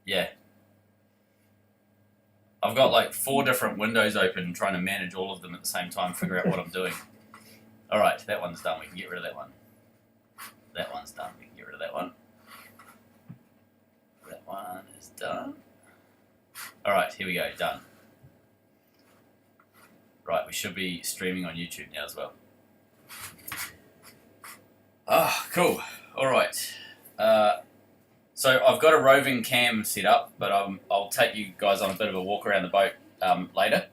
Yeah. I've got like 4 different windows open, trying to manage all of them at the same time, figure out what I'm doing. Alright, that one's done. We can get rid of that one. That one's done. We can get rid of that one. That one is done. Alright, here we go. Done. Right, we should be streaming on YouTube now as well. Ah, cool. Alright. So I've got a roving cam set up, but I'll take you guys on a bit of a walk around the boat later.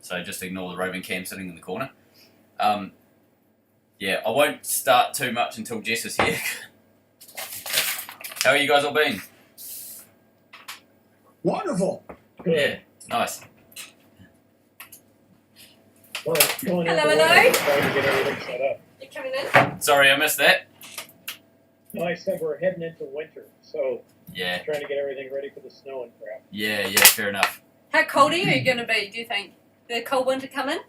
So just ignore the roving cam sitting in the corner. Yeah, I won't start too much until Jess is here. How are you guys all been? Wonderful. Yeah, nice. Well, Hello, hello. Trying to get everything set up. You coming in? Sorry, I missed that. No, I said we're heading into winter, so Yeah, trying to get everything ready for the snow and crap. yeah, fair enough. How cold are you going to be, do you think? The cold winter coming?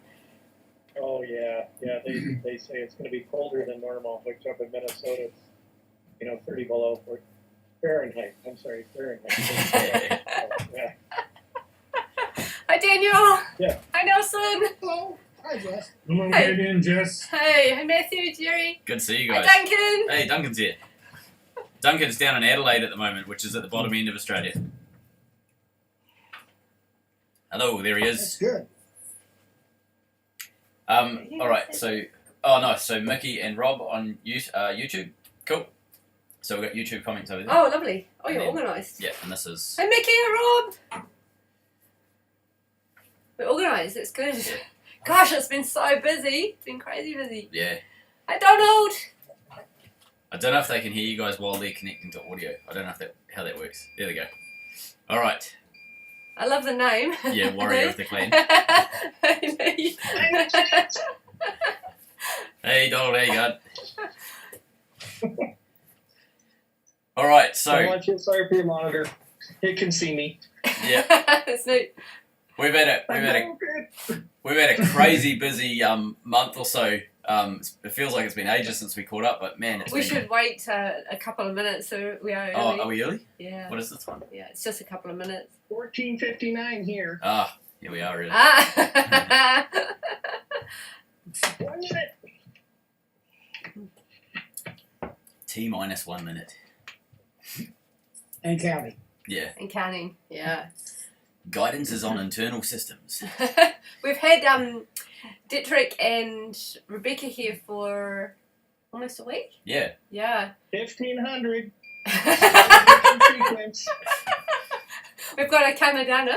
Oh yeah. They say it's going to be colder than normal, which up in Minnesota it's 30 below Fahrenheit. I'm sorry, Fahrenheit. Yeah. Hi, Daniel. Yeah. Hi, Nelson. Hello. Hi, Jess. Hello, Hey. Katie Jess. Hey, hi, Matthew, Jerry. Good to see you Hi, guys. Duncan. Hey, Duncan's here. Duncan's down in Adelaide at the moment, which is at the bottom end of Australia. Hello, there he That's is. good. Alright, so... Oh, nice. So Mickey and Rob on YouTube. Cool. So we've got YouTube comments over there. Oh, lovely. Oh, you're And then- organised. Yeah, and this is... Hi, Mickey and Rob. We're organised. It's good. Gosh, it's been so busy. It's been crazy busy. Yeah. Hi, Donald. I don't know if they can hear you guys while they're connecting to audio. I don't know if how that works. There they go. Alright. I love the name. Yeah, Warrior of the Clan. Hey, Donald, how you going? Alright, so... I want you. Sorry for your monitor. It can see me. Yeah. It's neat. We've had a crazy busy month or so. It feels like it's been ages since we caught up, but man, We should wait a couple of minutes so we are early. Oh, are we early? Yeah. What is this one? Yeah, it's just a couple of minutes. 14:59 here. Ah, here we are really. Ah! 1 minute. T minus 1 minute. And counting. Yeah. And counting, yeah. Guidance is on internal systems. We've had Diederick and Rebecca here for almost a week. Yeah. Yeah. 1500. Sequence. We've got a Canadana.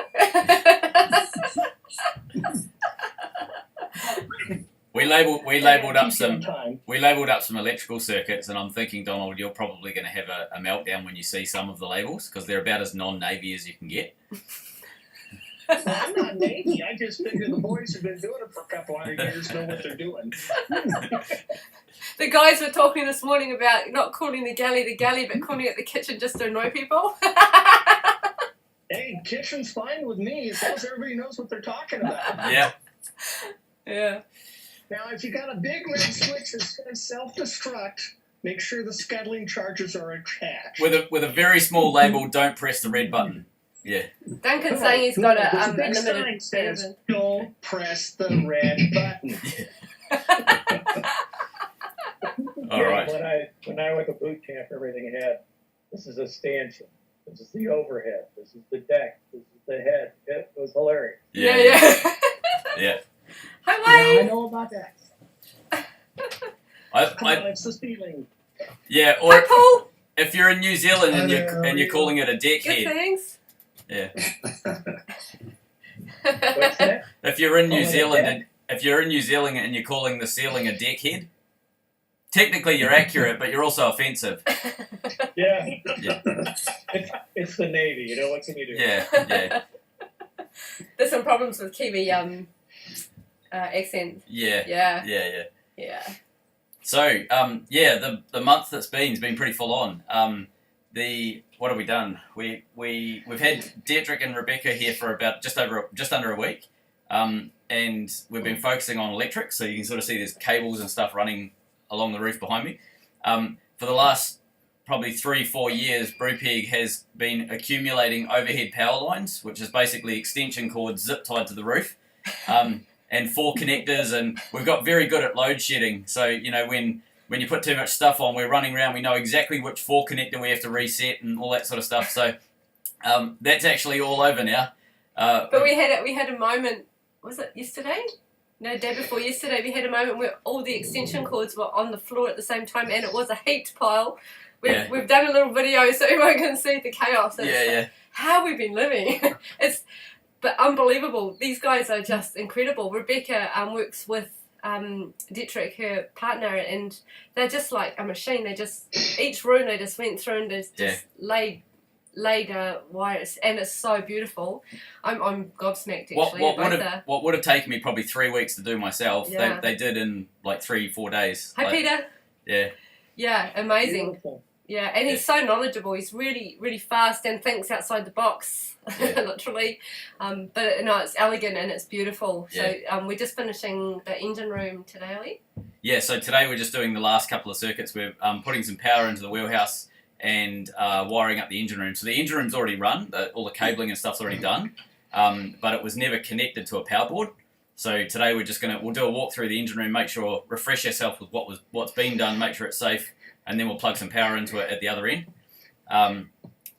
We labelled up some time. electrical circuits, and I'm thinking, Donald, you're probably going to have a meltdown when you see some of the labels because they're about as non-Navy as you can get. Well, I'm not Navy. I just figure the boys who've been doing it for a couple hundred years know what they're doing. The guys were talking this morning about not calling the galley, but calling it the kitchen just to annoy people. Hey, kitchen's fine with me as long as everybody knows what they're talking about. Yeah. Yeah. Now, if you got a big red switch that's going to self-destruct, make sure the scuttling charges are attached. With a very small label, don't press the red button. Yeah. Duncan's saying he's got There's a big sign limited says, don't press the red button. All right. When I went to boot camp, everything had, this is a stanchion, this is the overhead, this is the deck, this is the head. It was hilarious. Yeah. Yeah. Hi, Yeah, I Wayne. know about that. Come on, it's the ceiling. Yeah. Hi, Or Paul. if you're in New Zealand and Hello. you're calling it a deck Good head. things. Yeah. What's that? If you're in New Calling it a Zealand deck? and if you're in New Zealand and you're calling the ceiling a deck head, technically you're accurate, but you're also offensive. Yeah. Yeah. It's the Navy, you know, what can you do? Yeah. There's some problems with Kiwi accent. Yeah. Yeah. So, the month that's been's been pretty full on. What have we done? We've had Diederick and Rebecca here for about just under a week, and we've been focusing on electric. So you can sort of see there's cables and stuff running along the roof behind me. For the last probably 3-4 years, Brupeg has been accumulating overhead power lines, which is basically extension cords zip tied to the roof, and 4 connectors, and we've got very good at load shedding. So, when you put too much stuff on, we're running around, we know exactly which 4 connector we have to reset and all that sort of stuff. So that's actually all over now. But we had a moment, was it yesterday? No, day before yesterday, we had a moment where all the extension cords were on the floor at the same time, and it was a heaped pile. We've done a little video so everyone can see the chaos. How have we been living? But unbelievable. These guys are just incredible. Rebecca works with Diederick, her partner, and they're just like a machine. Each room they just went through and just laid wires, and it's so beautiful. I'm gobsmacked actually. What would have taken me probably 3 weeks to do myself, they did in like 3-4 days. Hi, Peter. Yeah, amazing. Beautiful. Yeah, and he's so knowledgeable. He's really, really fast and thinks outside the box, literally. But no, it's elegant and it's beautiful. So we're just finishing the engine room today, are we? Yeah, so today we're just doing the last couple of circuits. We're putting some power into the wheelhouse and wiring up the engine room. So the engine room's already run. All the cabling and stuff's already done. But it was never connected to a power board. So today we'll do a walk through the engine room, refresh ourselves with what's been done, make sure it's safe, and then we'll plug some power into it at the other end.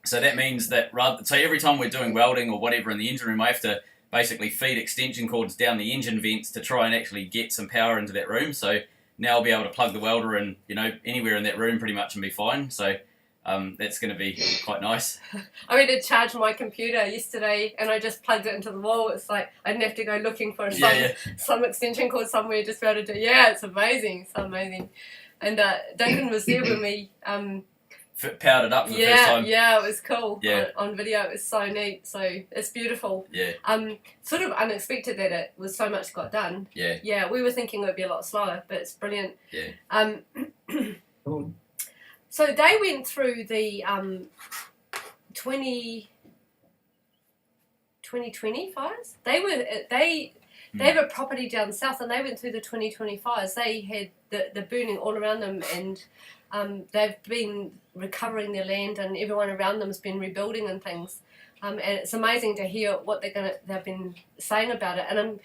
So that means that every time we're doing welding or whatever in the engine room, I have to basically feed extension cords down the engine vents to try and actually get some power into that room. So now I'll be able to plug the welder in, anywhere in that room pretty much and be fine. So that's going to be quite nice. I went to charge my computer yesterday and I just plugged it into the wall. It's like I didn't have to go looking for some extension cord somewhere just to be able to do. Yeah, it's amazing. It's so amazing. And Duncan was there when we powered it up for the first time. Yeah, it was cool. Yeah. On video, it was so neat. So it's beautiful. Yeah. Sort of unexpected that it was so much got done. Yeah. Yeah, we were thinking it would be a lot slower, but it's brilliant. Yeah. So they went through the 2020 fires. They have a property down south, and they went through the 2020 fires. They had the burning all around them, and they've been recovering their land, and everyone around them has been rebuilding and things. And it's amazing to hear what they've been saying about it. And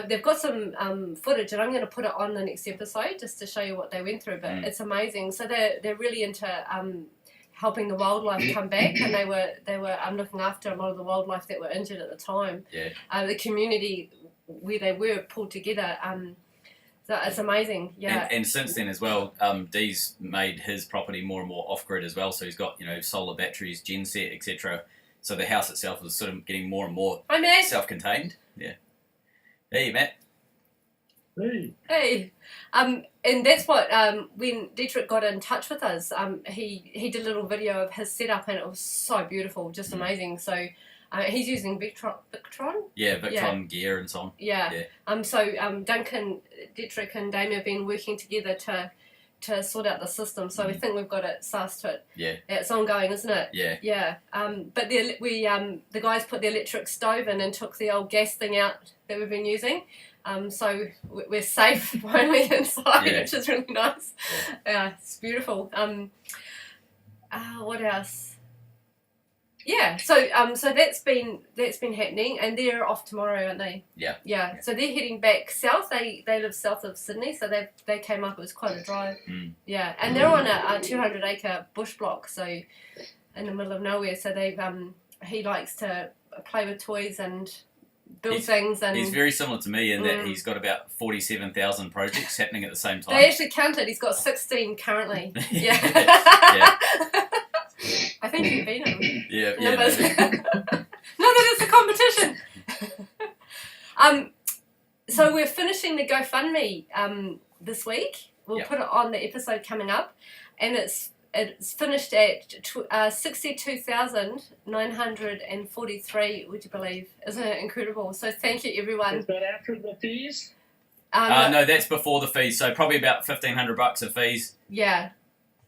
they've got some footage, and I'm going to put it on the next episode just to show you what they went through. But it's amazing. So they're really into helping the wildlife come back, and they were looking after a lot of the wildlife that were injured at the time. Yeah. The community where they were pulled together. So it's amazing. Yeah. And since then as well, Dee's made his property more and more off grid as well. So he's got solar batteries, genset, etc. So the house itself is sort of getting more and more self-contained. Yeah. Hey, Matt. Hey. And that's what when Diederick got in touch with us, he did a little video of his setup, and it was so beautiful, just amazing. So he's using Victron. Yeah, Victron gear and so on. Yeah. So Duncan, Diederick, and Dame have been working together to sort out the system. So we think we've got it sussed to it. Yeah. It's ongoing, isn't it? Yeah. Yeah. But the guys put the electric stove in and took the old gas thing out that we've been using. So we're safe finally inside, which is really nice. Yeah, it's beautiful. What else? Yeah, so that's been happening, and they're off tomorrow, aren't they? Yeah. Yeah. So they're heading back south. They live south of Sydney, so they came up. It was quite a drive. Yeah, and they're on a 200-acre bush block, so in the middle of nowhere. So he likes to play with toys and build things, and he's very similar to me in that he's got about 47,000 projects happening at the same time. They actually counted. He's got 16 currently. Yeah. Yeah. I think you've been in. Yeah. Numbers. Not that it's a competition. So we're finishing the GoFundMe this week. We'll put it on the episode coming up, and it's finished at 62,943. Would you believe? Isn't it incredible? So thank you, everyone. Is that after the fees? No, that's before the fees. So probably about $1,500 of fees. Yeah.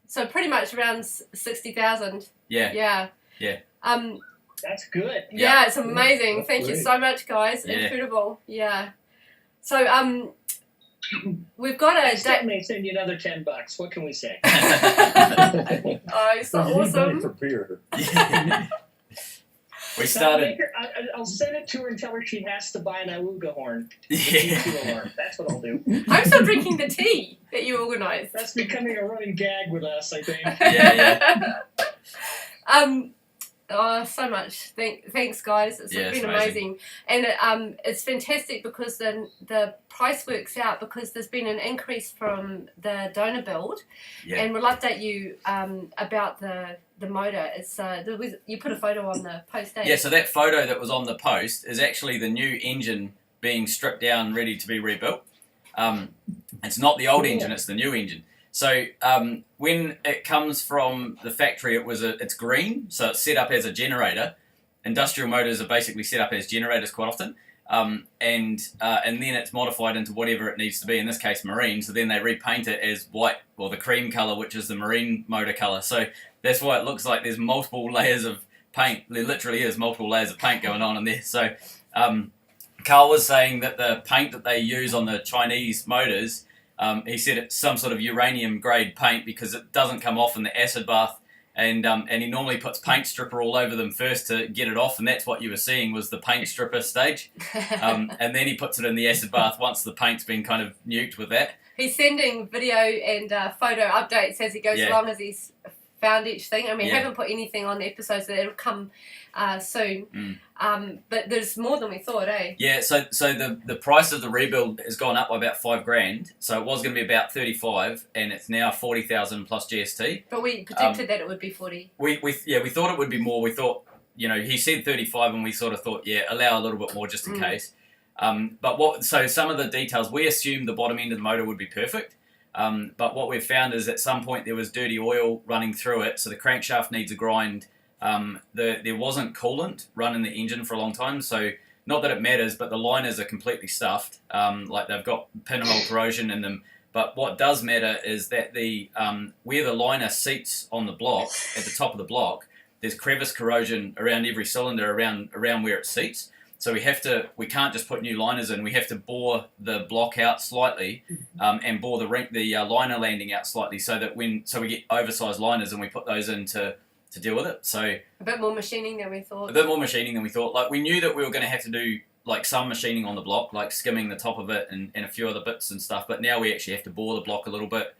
So pretty much around 60,000. Yeah. That's good. Yeah, it's amazing. That's Thank you so much, guys. Yeah. Incredible. Yeah. So we've got a May send you another $10. What can we say? Oh guys. So You need money awesome. for beer. We started. I'll send it to her and tell her she has to buy an Awuga horn. Yeah. That's what I'll do. I'm still drinking the tea that you organised. That's becoming a running gag with us, I think. Yeah. Oh, so much. Thanks, guys. It's Yeah, been it's amazing. And it's fantastic because then the price works out because there's been an increase from the donor build. Yeah. And we'll update you about the motor. It's you put a photo on the post, eh? Yeah, so that photo that was on the post is actually the new engine being stripped down, ready to be rebuilt. It's not the old engine, it's the new engine. So when it comes from the factory, it's green, so it's set up as a generator. Industrial motors are basically set up as generators quite often, and then it's modified into whatever it needs to be. In this case, marine. So then they repaint it as white, or the cream color, which is the marine motor color. So that's why it looks like there's multiple layers of paint. There literally is multiple layers of paint going on in there. So Carl was saying that the paint that they use on the Chinese motors. He said it's some sort of uranium grade paint because it doesn't come off in the acid bath, and he normally puts paint stripper all over them first to get it off, and that's what you were seeing was the paint stripper stage, and then he puts it in the acid bath once the paint's been kind of nuked with that. He's sending video and photo updates as he goes along as he's found each thing, and we haven't put anything on the episodes, so it'll come soon. But there's more than we thought, eh? Yeah, so the price of the rebuild has gone up by about $5,000. So it was going to be about 35, and it's now 40,000 plus GST. But we predicted that it would be 40. We thought it would be more. We thought, he said 35, and we sort of thought, allow a little bit more just in case. So some of the details, we assumed the bottom end of the motor would be perfect. But what we've found is at some point there was dirty oil running through it, so the crankshaft needs a grind. There wasn't coolant running the engine for a long time, so not that it matters, but the liners are completely stuffed. Like they've got pinhole corrosion in them. But what does matter is that the where the liner seats on the block, at the top of the block, there's crevice corrosion around every cylinder around where it seats. So we can't just put new liners in. We have to bore the block out slightly, and bore the liner landing out slightly, so we get oversized liners and we put those in to deal with it. So a bit more machining than we thought. Like we knew that we were going to have to do like some machining on the block, like skimming the top of it and a few other bits and stuff. But now we actually have to bore the block a little bit.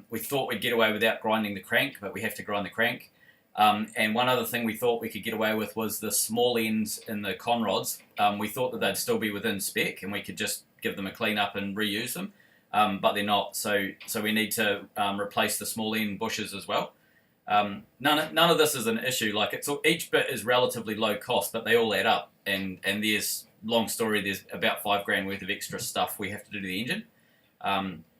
We thought we'd get away without grinding the crank, but we have to grind the crank. And one other thing we thought we could get away with was the small ends in the con rods. We thought that they'd still be within spec and we could just give them a clean up and reuse them, but they're not. So we need to replace the small end bushes as well. None of this is an issue. Like each bit is relatively low cost, but they all add up. And there's long story. There's about $5,000 worth of extra stuff we have to do to the engine.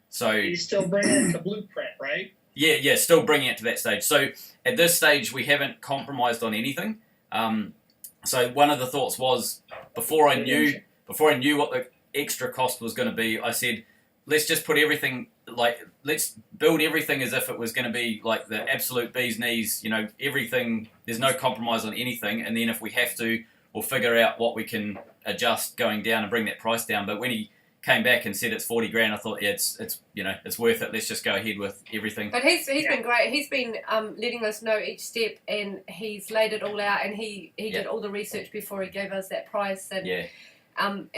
So you still bring in the blueprint, right? Yeah, still bringing it to that stage. So at this stage, we haven't compromised on anything. So one of the thoughts was before I knew what the extra cost was going to be, I said, let's just put everything let's build everything as if it was going to be like the absolute bee's knees. Everything. There's no compromise on anything, and then if we have to, we'll figure out what we can adjust going down and bring that price down. But when he came back and said it's $40,000, I thought, it's worth it. Let's just go ahead with everything. But he's been great. He's been letting us know each step, and he's laid it all out, and he did all the research before he gave us that price. And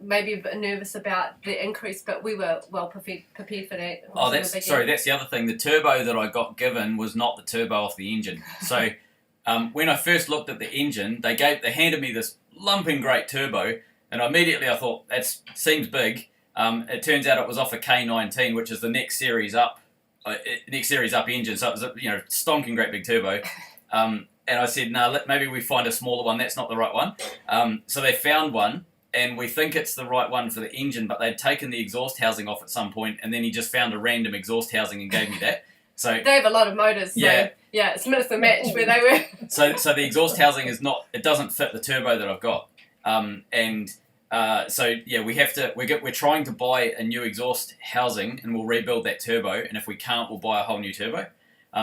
maybe a bit nervous about the increase, but we were well prepared for that. That's the other thing. The turbo that I got given was not the turbo off the engine. So when I first looked at the engine, they handed me this lumping great turbo. And immediately I thought, that seems big. It turns out it was off a K19, which is the next series up engine. So it was a stonking great big turbo. And I said, no, maybe we find a smaller one. That's not the right one. So they found one, and we think it's the right one for the engine, but they'd taken the exhaust housing off at some point, and then he just found a random exhaust housing and gave me that. So they have a lot of motors. So it's missed the match where they were. So the exhaust housing it doesn't fit the turbo that I've got. We're trying to buy a new exhaust housing, and we'll rebuild that turbo, and if we can't, we'll buy a whole new turbo.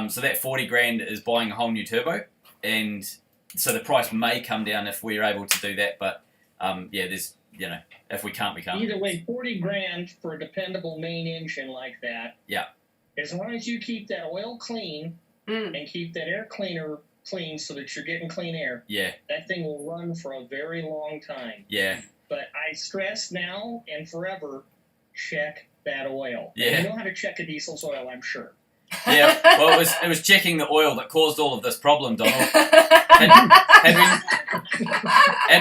So that $40,000 is buying a whole new turbo, and so the price may come down if we're able to do that, but there's if we can't, we can't. Either way, $40,000 for a dependable main engine like that. Yeah. As long as you keep that oil clean and keep that air cleaner clean so that you're getting clean air, Yeah. that thing will run for a very long time. Yeah. But I stress now and forever, check that oil. Yeah. You know how to check a diesel's oil, I'm sure. Yeah, well, it was checking the oil that caused all of this problem, Donald. Had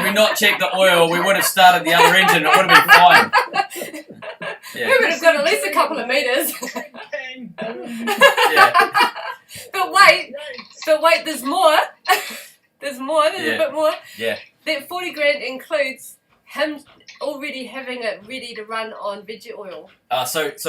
we not checked the oil, we would have started the other engine. It would have been fine. Yeah. We would have got at least a couple of meters. Yeah. But wait, there's more. There's a bit more. Yeah. That 40 grand includes him already having it ready to run on veggie oil. So it's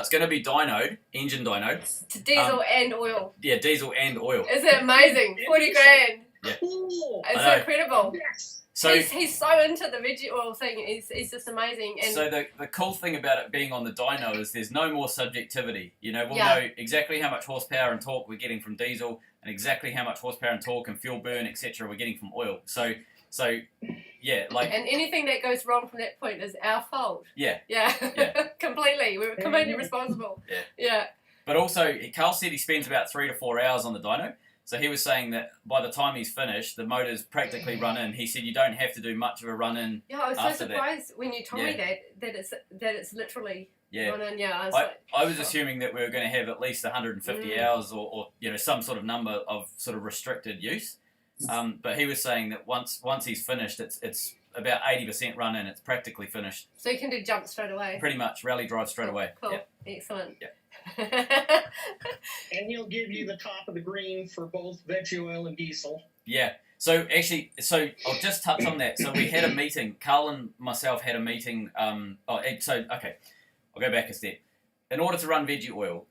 going to be dynoed, engine dynoed. To diesel and oil. Yeah, diesel and oil. Is it amazing? 40 grand. Yeah. Cool. It's incredible. Yes. So he's so into the veggie oil thing. He's just amazing. And so the cool thing about it being on the dyno is there's no more subjectivity. You know, we'll Yeah. know exactly how much horsepower and torque we're getting from diesel, and exactly how much horsepower and torque and fuel burn, etc. we're getting from oil. So yeah, like. And anything that goes wrong from that point is our fault. Yeah. Yeah. Yeah. Completely. We're completely responsible. Yeah. Yeah. But also, Carl said he spends about 3 to 4 hours on the dyno. So he was saying that by the time he's finished, the motor's practically run in. He said you don't have to do much of a run in. Yeah, I was so after surprised when you told me that it's literally Yeah. run in. Yeah, I was assuming that we were going to have at least 150 hours or some sort of number of sort of restricted use. But he was saying that once he's finished, it's about 80% run in. It's practically finished. So you can do jump straight away. Pretty much rally drive straight away. Cool. Yep. Excellent. Yep. And he'll give you the top of the green for both veggie oil and diesel. Yeah. So actually, I'll just touch on that. So we had a meeting. Carl and myself had a meeting. Okay, I'll go back a step. In order to run veggie oil,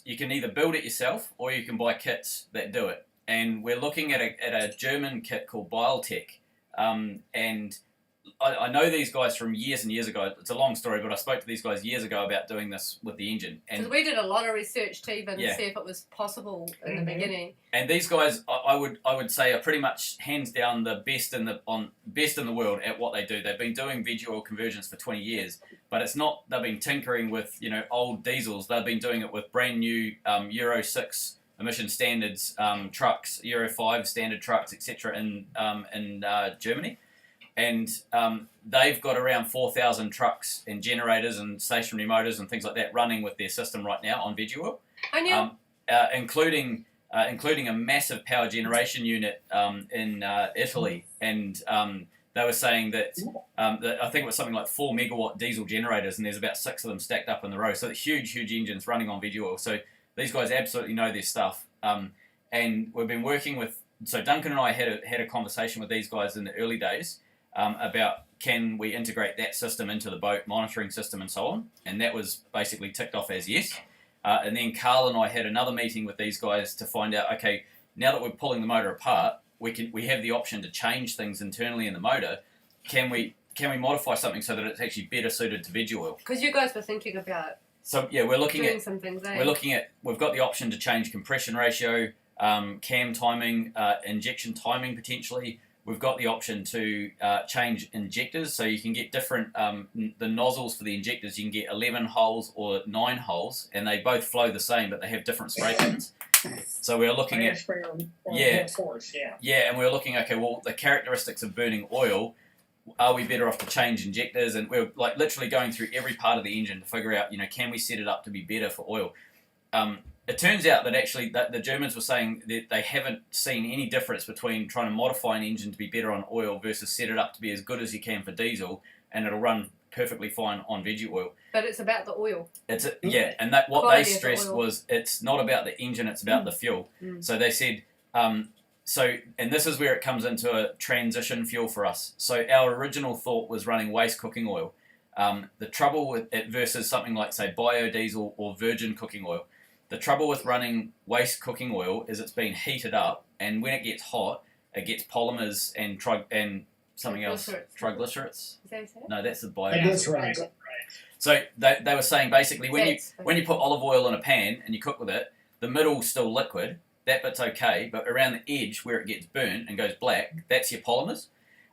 you can either build it yourself or you can buy kits that do it. And we're looking at a German kit called Biotech. And I know these guys from years and years ago. It's a long story, but I spoke to these guys years ago about doing this with the engine. Because we did a lot of research to even see if it was possible in the beginning. And these guys, I would say, are pretty much hands down the best in the world at what they do. They've been doing veggie oil conversions for 20 years, but it's not. They've been tinkering with old diesels. They've been doing it with brand new Euro 6 emission standards trucks, Euro 5 standard trucks, etc. in Germany. And they've got around 4,000 trucks and generators and stationary motors and things like that running with their system right now on veggie oil, including a massive power generation unit in Italy. And they were saying that I think it was something like 4 megawatt diesel generators, and there's about 6 of them stacked up in the row. So it's huge engines running on veggie oil. So these guys absolutely know their stuff. And we've been working with. So Duncan and I had a conversation with these guys in the early days. About can we integrate that system into the boat monitoring system and so on, and that was basically ticked off as yes. And then Carl and I had another meeting with these guys to find out, okay, now that we're pulling the motor apart, we have the option to change things internally in the motor. Can we modify something so that it's actually better suited to veggie oil? Because you guys were thinking about we're looking doing at some things. We've got the option to change compression ratio, cam timing, injection timing potentially. We've got the option to change injectors, so you can get different, the nozzles for the injectors, you can get 11 holes or 9 holes, and they both flow the same, but they have different spray patterns. So we're looking at, and we're looking, okay, well, the characteristics of burning oil, are we better off to change injectors? And we're like literally going through every part of the engine to figure out, can we set it up to be better for oil? It turns out that actually the Germans were saying that they haven't seen any difference between trying to modify an engine to be better on oil versus set it up to be as good as you can for diesel, and it'll run perfectly fine on veggie oil. But it's about the oil. And that what Quality they stressed was it's not about the engine, it's about the fuel. So they said, and this is where it comes into a transition fuel for us. So our original thought was running waste cooking oil. The trouble with it versus something like, say, biodiesel or virgin cooking oil. The trouble with running waste cooking oil is it's been heated up, and when it gets hot, it gets polymers and something else. Triglycerides. Is that what you said? No, that's the Triglycerides. So they were saying basically when you put olive oil in a pan and you cook with it, the middle's still liquid. That bit's okay, but around the edge where it gets burnt and goes black, that's your polymers.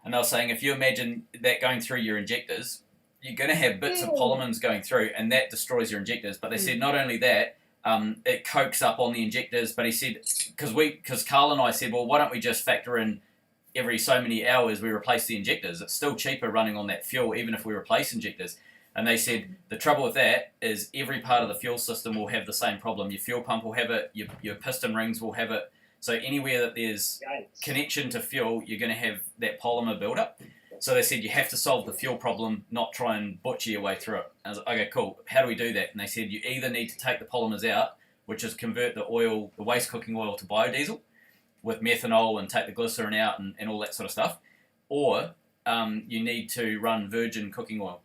And they were saying if you imagine that going through your injectors, you're going to have bits of polymers going through, and that destroys your injectors. But they said not only that, it cokes up on the injectors. But he said, because Carl and I said, well, why don't we just factor in every so many hours we replace the injectors? It's still cheaper running on that fuel, even if we replace injectors. And they said the trouble with that is every part of the fuel system will have the same problem. Your fuel pump will have it, your piston rings will have it. So anywhere that there's connection to fuel, you're going to have that polymer buildup. So they said you have to solve the fuel problem, not try and butcher your way through it. I was like, okay, cool. How do we do that? And they said you either need to take the polymers out, which is convert the oil, the waste cooking oil, to biodiesel with methanol and take the glycerin out and all that sort of stuff, or you need to run virgin cooking oil.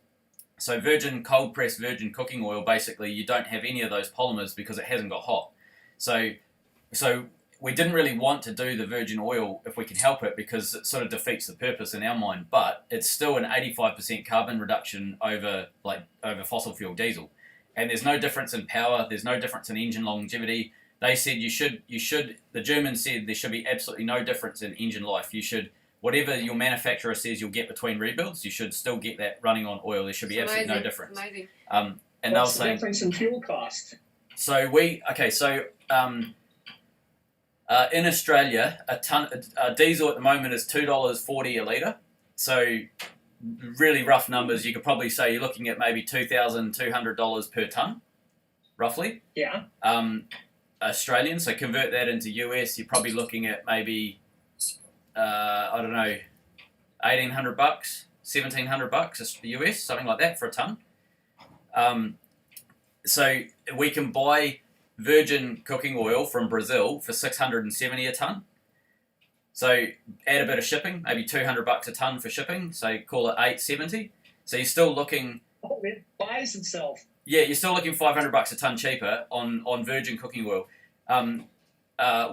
So cold pressed virgin cooking oil, basically you don't have any of those polymers because it hasn't got hot. So we didn't really want to do the virgin oil if we can help it, because it sort of defeats the purpose in our mind, but it's still an 85% carbon reduction over fossil fuel diesel. And there's no difference in power, there's no difference in engine longevity. They said the Germans said there should be absolutely no difference in engine life. You should, whatever your manufacturer says you'll get between rebuilds, you should still get that running on oil. There should be absolutely no difference. Amazing. And what's the difference in fuel cost? In Australia, a diesel at the moment is $2.40 a litre. So really rough numbers, you could probably say you're looking at maybe $2,200 per tonne, roughly. Yeah. Australian, so convert that into US, you're probably looking at maybe, I don't know, $1,800, $1,700 US, something like that for a tonne. So we can buy virgin cooking oil from Brazil for $670 a tonne. So add a bit of shipping, maybe $200 a tonne for shipping, so call it $870. So you're still looking... Oh, it buys itself. Yeah, you're still looking $500 a tonne cheaper on virgin cooking oil.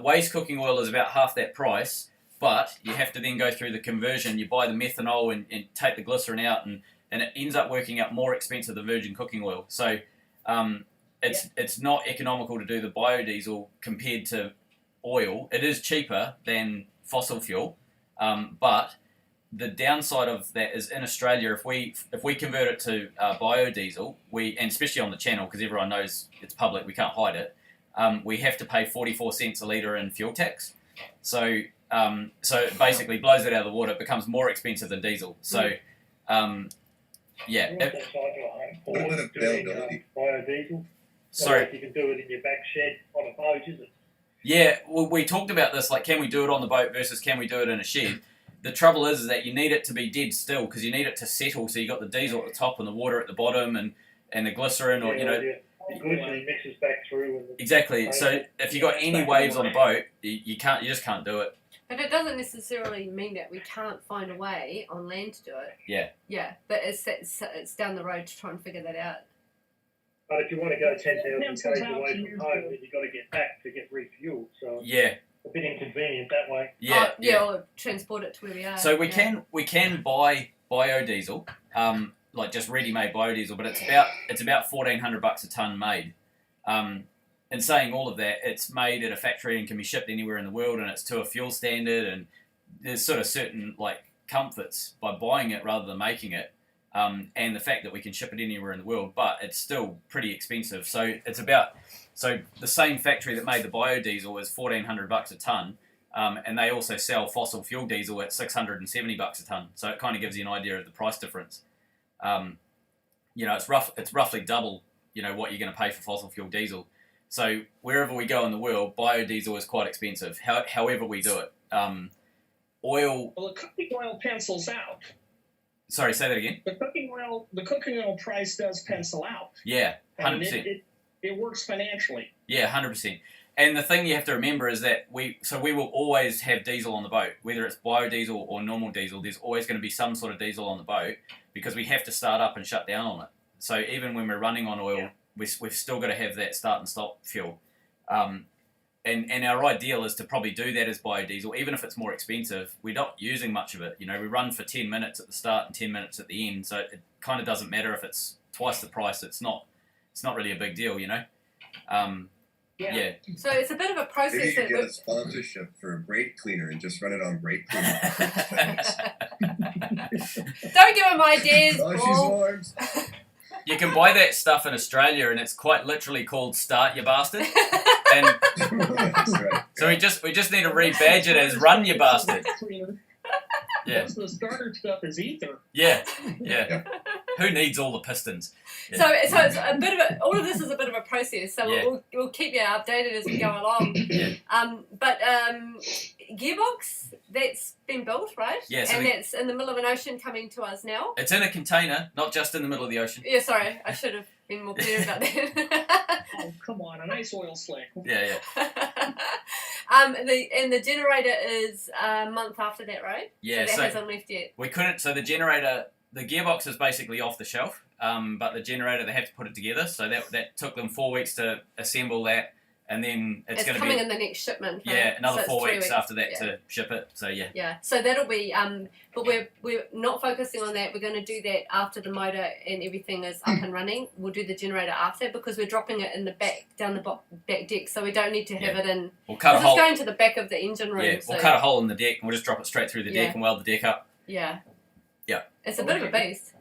Waste cooking oil is about half that price, but you have to then go through the conversion. You buy the methanol and take the glycerin out, and it ends up working out more expensive than virgin cooking oil. So it's not economical to do the biodiesel compared to oil. It is cheaper than fossil fuel, but the downside of that is in Australia, if we convert it to biodiesel, and especially on the channel, because everyone knows it's public, we can't hide it, we have to pay 44 cents a litre in fuel tax. So it basically blows it out of the water. It becomes more expensive than diesel. So, yeah. What about availability? Biodiesel. Sorry. Like you can do it in your back shed on a boat, is it? Yeah, well, we talked about this, like, can we do it on the boat versus can we do it in a shed? The trouble is that you need it to be dead still, because you need it to settle, so you got the diesel at the top and the water at the bottom and the glycerin, or, The glycerin mixes back through. Exactly. So if you got any waves on the boat, you just can't do it. But it doesn't necessarily mean that we can't find a way on land to do it. Yeah. Yeah, but it's down the road to try and figure that out. But if you want to go 10,000 k's away from home, then you've got to get back to get refueled. So Yeah. a bit inconvenient that way. Yeah. Or transport it to where we are. So we can buy biodiesel, like just ready-made biodiesel, but it's about $1,400 a tonne made. And saying all of that, it's made at a factory and can be shipped anywhere in the world, and it's to a fuel standard, and there's sort of certain like comforts by buying it rather than making it, and the fact that we can ship it anywhere in the world, but it's still pretty expensive. So the same factory that made the biodiesel is $1,400 a tonne, and they also sell fossil fuel diesel at $670 a tonne. So it kind of gives you an idea of the price difference. It's roughly double, what you're going to pay for fossil fuel diesel. So wherever we go in the world, biodiesel is quite expensive. However we do it, oil. Well, the cooking oil pencils out. Sorry, say that again. The cooking oil price does pencil out. Yeah, 100%. It works financially. Yeah, 100%. And the thing you have to remember is that we will always have diesel on the boat, whether it's biodiesel or normal diesel. There's always going to be some sort of diesel on the boat because we have to start up and shut down on it. So even when we're running on oil, we've still got to have that start and stop fuel. And our ideal is to probably do that as biodiesel, even if it's more expensive. We're not using much of it. We run for 10 minutes at the start and 10 minutes at the end, so it kind of doesn't matter if it's twice the price. It's not really a big deal, Yeah. Yeah. So it's a bit of a process. Maybe you could get a sponsorship for a brake cleaner and just run it on brake cleaner. Don't give him ideas, Oh, she's Paul. warm. you can buy that stuff in Australia, and it's quite literally called "Start You Bastard." And That's right. so we just need to rebadge it as "Run You Bastard." Yeah. Most of the starter stuff is ether. Yeah. Who needs all the pistons? Yeah. So it's a bit of a. All of this is a bit of a process. So Yeah. we'll keep you updated as we go along. Yeah. But gearbox that's been built, right? Yeah, so and it's in the middle of an ocean coming to us now. It's in a container, not just in the middle of the ocean. Yeah, sorry, I should have been more clear about that. Oh, come on, a nice oil slick. Yeah. The generator is a month after that, right? Yeah, So so- that hasn't left yet. We couldn't. So the generator, the gearbox is basically off the shelf. But the generator, they have to put it together. So that took them 4 weeks to assemble that, and then it's going to coming be in the next shipment. Right? yeah another So it's 4 3 weeks after that to ship it. So yeah. Yeah, so that'll be, but we're not focusing on that. We're going to do that after the motor and everything is up and running. We'll do the generator after because we're dropping it in the back, down the back deck, so we don't need to have it in. We'll cut a It's hole. going to the back of the engine room. Yeah, so, we'll cut a hole in the deck and we'll just drop it straight through the deck and weld the deck up. Yeah. Yeah. It's a bit of a beast.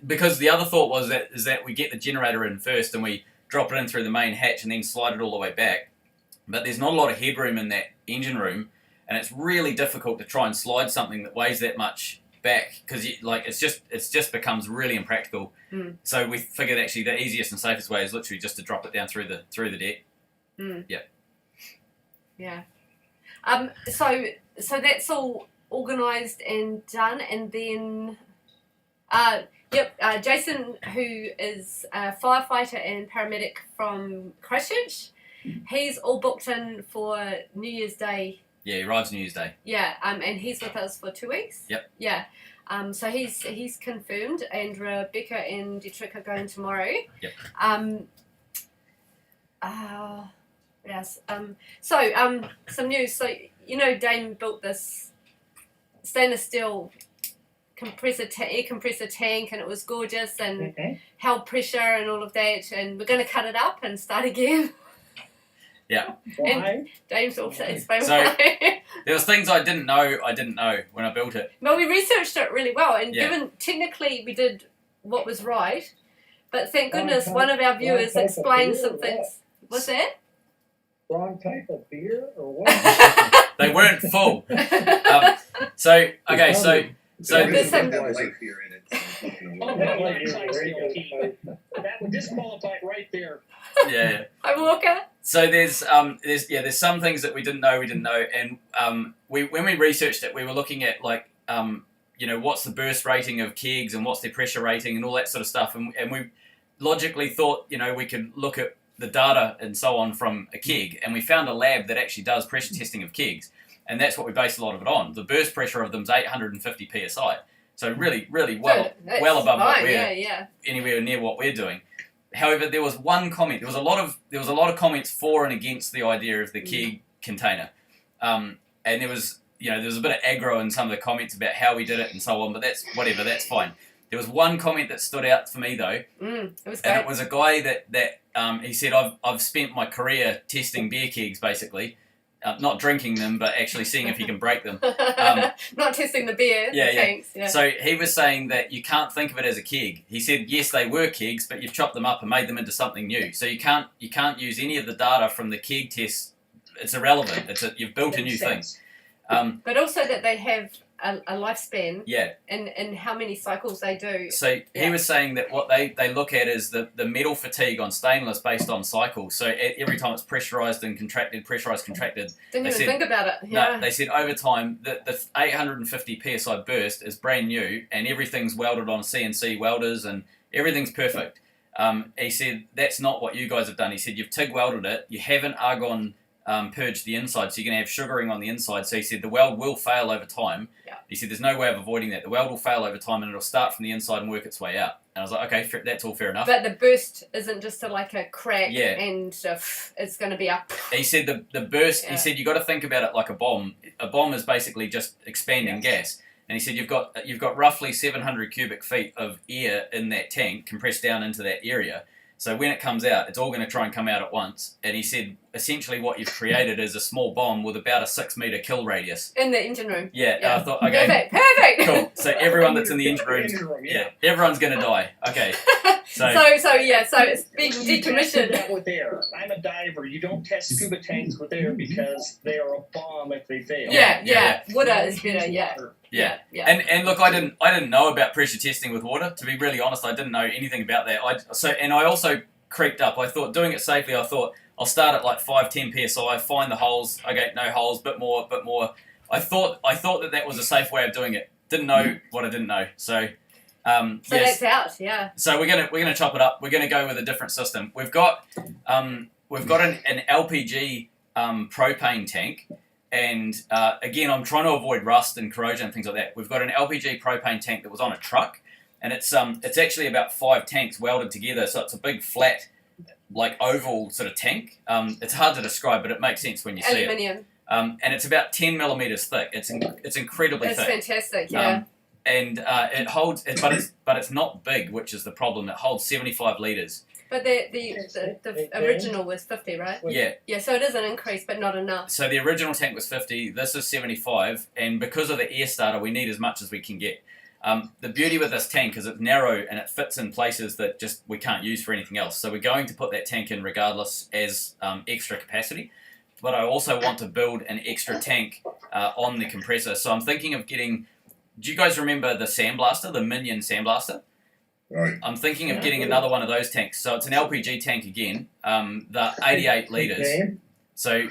Because the other thought was that we get the generator in first and we drop it in through the main hatch and then slide it all the way back. But there's not a lot of headroom in that engine room, and it's really difficult to try and slide something that weighs that much back because it's just becomes really impractical. So we figured actually the easiest and safest way is literally just to drop it down through the deck. Yeah. So that's all organised and done, and then Jason, who is a firefighter and paramedic from Christchurch, he's all booked in for New Year's Day. Yeah, he arrives New Year's Day. Yeah, and he's with us for 2 weeks. Yep. Yeah. So he's confirmed, and Rebecca and Diederick are going tomorrow. Yep. Yes. Some news. So Dame built this stainless steel air compressor tank, and it was gorgeous and held pressure and all of that. And we're going to cut it up and start again. Yeah. And Dame's also explained So- why. There was things I didn't know when I built it. Well, we researched it really well, and Yeah. given technically we did what was right, but thank Wrong goodness type- one of our wrong viewers type of explained beer some or things. What's that? Wrong type of beer or what? They weren't full. So there's some- got light beer in it. So it's not Oh, gonna no, work. that's ideal, Keith. That would disqualify it right there. yeah. Hi, Walker. So there's some things that we didn't know, and when we researched it, we were looking at what's the burst rating of kegs and what's their pressure rating and all that sort of stuff, and we logically thought we could look at the data and so on from a keg, and we found a lab that actually does pressure testing of kegs, and that's what we based a lot of it on. The burst pressure of them is 850 psi, so really well That's above what fine, we're anywhere near what we're doing. However, there was one comment. There was a lot of comments for and against the idea of the keg container, and there was a bit of aggro in some of the comments about how we did it and so on. But that's whatever. That's fine. There was one comment that stood out for me though, It was and great. it was a guy that he said, I've spent my career testing beer kegs, basically, not drinking them, but actually seeing if he can break them. Not testing the beer, Yeah, the yeah. tanks. Yeah. So he was saying that you can't think of it as a keg. He said, yes, they were kegs, but you've chopped them up and made them into something new. So you can't use any of the data from the keg test. It's irrelevant. You've built a new Makes thing. sense. But also that they have a lifespan Yeah. and how many cycles they do. So he was saying that what they look at is the metal fatigue on stainless based on cycles. So every time it's pressurized and contracted, Didn't they even said- think about it. Yeah. No, they said over time the 850 psi burst is brand new and everything's welded on CNC welders and everything's perfect. He said that's not what you guys have done. He said you've TIG welded it, you haven't argon purged the inside, so you're going to have sugaring on the inside. So he said the weld will fail over time. Yeah. He said there's no way of avoiding that. The weld will fail over time and it'll start from the inside and work its way out. And I was like, okay, that's all fair enough. But the burst isn't just like a crack Yeah. and it's going to be up. He said the burst, Yeah. he said you got to think about it like a bomb. A bomb is basically just expanding gas. And he said you've got roughly 700 cubic feet of air in that tank compressed down into that area. So when it comes out, it's all going to try and come out at once. And he said, essentially what you've created is a small bomb with about a 6 meter kill radius. In the engine room. Yeah, Yeah. I thought, okay, Perfect. cool. So everyone that's in the engine room, yeah, everyone's going to die. Okay. So it's being You tested decommissioned. that with air. I'm a diver. You don't test scuba tanks with air because they are a bomb if they fail. Yeah. Water is better. Yeah. And look, I didn't know about pressure testing with water. To be really honest, I didn't know anything about that. I also creeped up. I thought doing it safely. I thought I'll start at like 5-10 psi, find the holes. Okay, no holes, bit more. I thought that was a safe way of doing it. Didn't know what I didn't know. So So yes. that's out. Yeah. So we're gonna chop it up. We're gonna go with a different system. We've got an LPG propane tank. And again, I'm trying to avoid rust and corrosion and things like that. We've got an LPG propane tank that was on a truck, and it's actually about 5 tanks welded together. So it's a big flat, like oval sort of tank. It's hard to describe, but it makes sense when you see it. Aluminium. And it's about 10 millimeters thick. It's incredibly That's thick. fantastic. Yeah. And it holds, but it's not big, which is the problem. It holds 75 liters. But the original was 50, right? Yeah. Yeah. So it is an increase, but not enough. So the original tank was 50. This is 75, and because of the air starter, we need as much as we can get. The beauty with this tank is it's narrow and it fits in places that just we can't use for anything else. So we're going to put that tank in regardless as extra capacity. But I also want to build an extra tank on the compressor. So I'm thinking of getting. Do you guys remember the sandblaster, the Minion sandblaster? Right. I'm thinking of getting another one of those tanks. So it's an LPG tank again. The 88 liters. Dame, So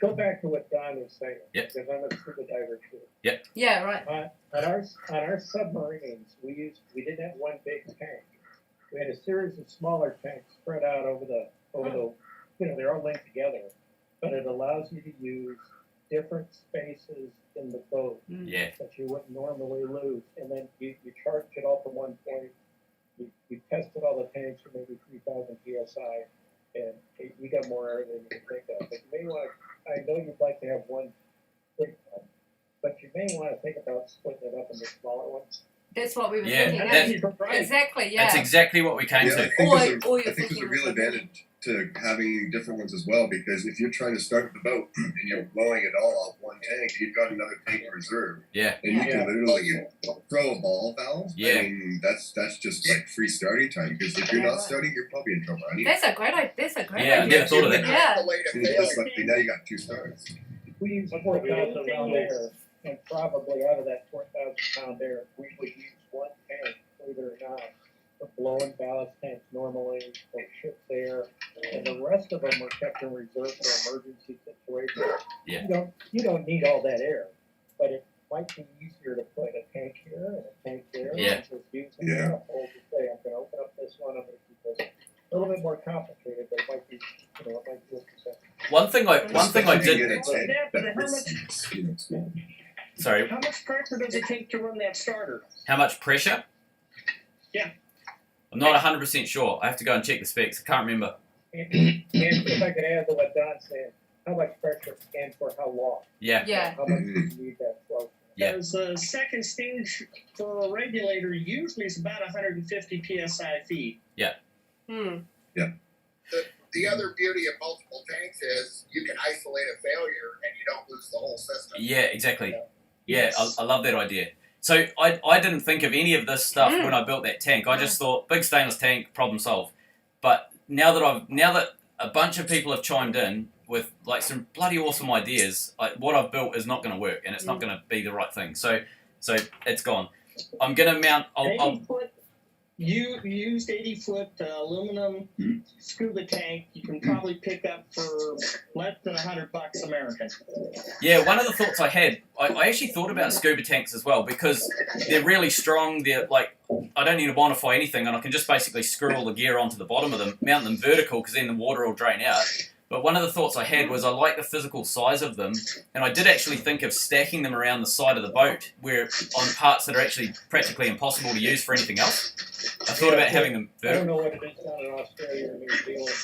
go back to what Don was saying. Yep. Because I'm a scuba diver too. Yeah. Right. On our submarines, we didn't have one big tank. We had a series of smaller tanks spread out over the they're all linked together, but it allows you to use different spaces in the boat yeah. that you wouldn't normally lose, and then you charge it all from one point. You tested all the tanks for maybe 3,000 psi, and you got more air than you can think of. But you may want to. I know you'd like to have one big one, but you may want to think about splitting it up into smaller ones. That's what we were Yeah, thinking. that's- Exactly. Yeah. That's exactly what we came Yeah, I to. think Or there's you're I think there's a thinking real of something. advantage to having different ones as well, because if you're trying to start the boat and you're blowing it all off one tank, you've got another tank in reserve, Yeah. and you can literally throw a ball valve. Yeah. I mean, that's just like free starting time, because if you're not starting, you're probably in trouble. That's a great idea. Yeah, I never thought of that. Yeah. And it's just like, now you got 2 starts. We use 4,000 pound air, and probably out of that 4,000 pound air, we would use one tank, believe it or not, for blowing ballast tanks normally, or ship's air, and the rest of them are kept in reserve for emergency situations. Yeah. You don't need all that air, but it might be easier to put a tank here and a tank there, Yeah. and just use them. Yeah. Hold to say, I'm going to open up this one, I'm going to keep this. A little bit more complicated, but it might be, it might be a One thing I Especially if you did. get a tank Yeah, but that how receives, you know, small. Sorry, How much pressure does it take to run that starter? how much pressure? Yeah. I'm not 100% sure. I have to go and check the specs. I can't remember. And if I could add to what Don said, how much pressure and for how long? Yeah. Yeah. How much do you need that flow? Yeah. Because the second stage for a regulator usually is about 150 psi feet. Hmm. The other beauty of multiple tanks is you can isolate a failure and you don't lose the whole system. Yeah, exactly. Yeah, I love that idea. So I didn't think of any of this stuff when I built that tank. I just thought big stainless tank, problem solved. But now that a bunch of people have chimed in with like some bloody awesome ideas, like what I've built is not going to work and it's not going to be the right thing. So it's gone. I'm going to mount. 80-foot. You used 80-foot aluminum scuba tank. You can probably pick up for less than $100 American. Yeah, one of the thoughts I had, I actually thought about scuba tanks as well because they're really strong. They're like, I don't need to bonify anything and I can just basically screw all the gear onto the bottom of them, mount them vertical because then the water will drain out. But one of the thoughts I had was I like the physical size of them, and I did actually think of stacking them around the side of the boat where on parts that are actually practically impossible to use for anything else. I thought about having them I don't vertical. know what it is down in Australia or New Zealand,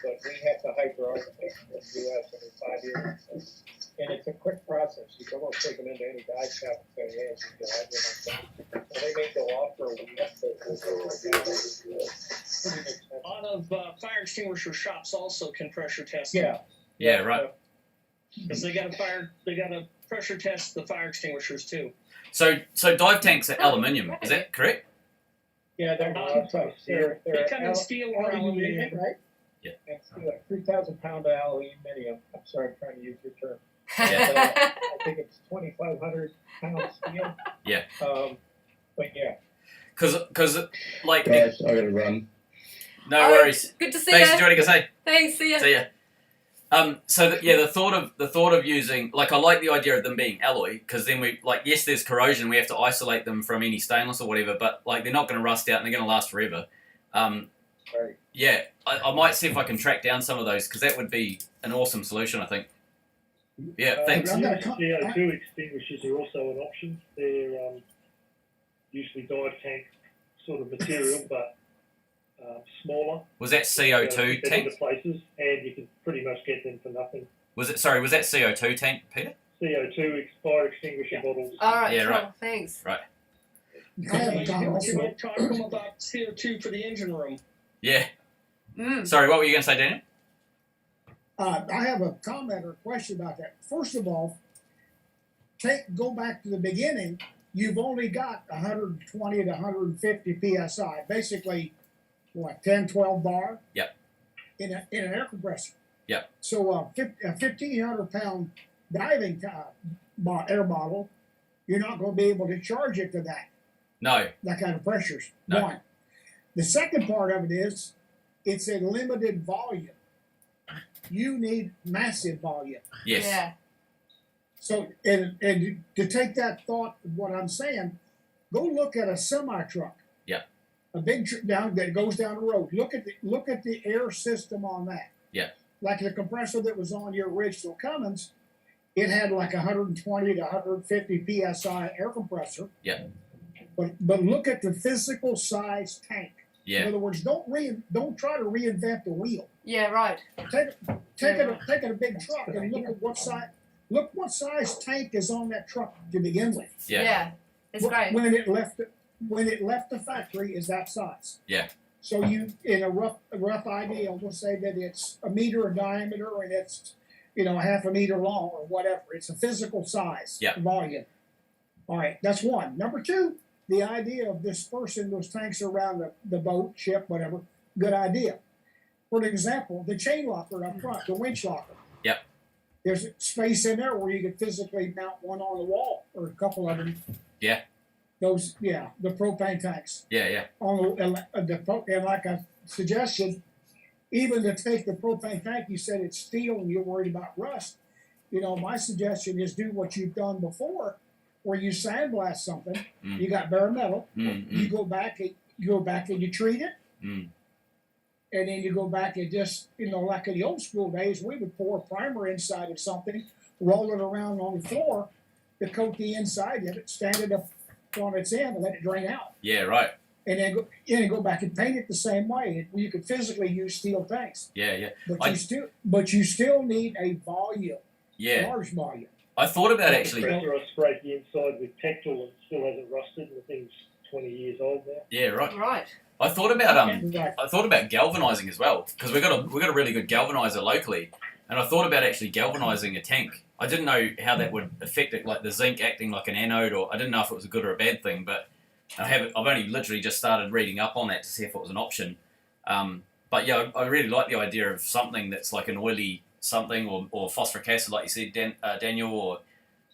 but we have to hydro-architect in the U.S. every 5 years. And it's a quick process. You can almost take them into any dive shop and say, hey, you can hydro. So they may go off for a week. Pretty inexpensive. lot of fire extinguisher shops also can pressure test. Yeah, right. Because they got to pressure test the fire extinguishers too. So dive tanks are aluminium. Is that correct? Yeah, they're They come in steel or aluminum. right? Yeah. It's 3,000 pound aluminium. I'm sorry, I'm trying to use your term. Yeah. I think it's 2,500 pound steel. Yeah. But yeah. Because like Guys, I gotta run. no worries. Good to see Thanks for you. joining us. Hey. Thanks. See ya. See ya. The thought of using, like, I like the idea of them being alloy, because then yes, there's corrosion, we have to isolate them from any stainless or whatever, but like they're not going to rust out and they're going to last forever. Right. Yeah, I might see if I can track down some of those, because that would be an awesome solution, I think. Yeah, thanks. CO2 extinguishers are also an option. They're usually dive tank sort of material, but smaller. Was that CO2 tank? Other places, and you can pretty much get them for nothing. Was that CO2 tank, Peter? CO2 fire extinguisher bottles. All right. Yeah, cool. right. Thanks. You might talk to them about CO2 for the engine room. Yeah. Mm. Sorry, what were you going to say, Daniel? I have a comment or question about that. First of all, go back to the beginning. You've only got 120 to 150 psi, basically, 10, 12 bar. Yep. In an air compressor. Yep. So a 1,500 pound diving air bottle, you're not going to be able to charge it to No. that kind of pressures. No. One. The second part of it is, it's a limited volume. You need massive volume. Yes. Yeah. So, and to take that thought of what I'm saying, go look at a semi truck. Yeah. A big down that goes down the road. Look at the air system on that. Yeah. Like the compressor that was on your original Cummins, it had like 120 to 150 psi air compressor. Yeah. But look at the physical size tank. Yeah. In other words, don't try to reinvent the wheel. Yeah. Right. Take a big truck and look at what size tank is on that truck to begin with. Yeah. It's great. When it left the factory is that size. Yeah. So you, in a rough idea, we'll say that it's a meter in diameter and it's half a meter long or whatever. It's a physical size. Yeah. Volume. All right, that's one. Number two, the idea of dispersing those tanks around the boat, ship, whatever. Good idea. For example, the chain locker up front, the winch locker. Yep. There's space in there where you could physically mount one on the wall or a couple of them. Yeah. The propane tanks. Yeah. And like a suggestion, even to take the propane tank, you said it's steel and you're worried about rust. My suggestion is do what you've done before, where you sandblast something. You got bare metal. You go back and you treat it. And then you go back and just, like in the old school days, we would pour a primer inside of something, roll it around on the floor to coat the inside of it, stand it up on its end and let it drain out. Yeah, right. And then go back and paint it the same way. You could physically use steel tanks. Yeah. But you still need a volume. Yeah. Large volume. I thought about actually. After I sprayed the inside with Tectile, it still hasn't rusted. The thing's 20 years old now. Yeah, right. Right. I thought about galvanizing as well, because we got a really good galvanizer locally, and I thought about actually galvanizing a tank. I didn't know how that would affect it, like the zinc acting like an anode, or I didn't know if it was a good or a bad thing. But I've only literally just started reading up on that to see if it was an option. But yeah, I really like the idea of something that's like an oily something, or phosphoric acid, like you said, Daniel, or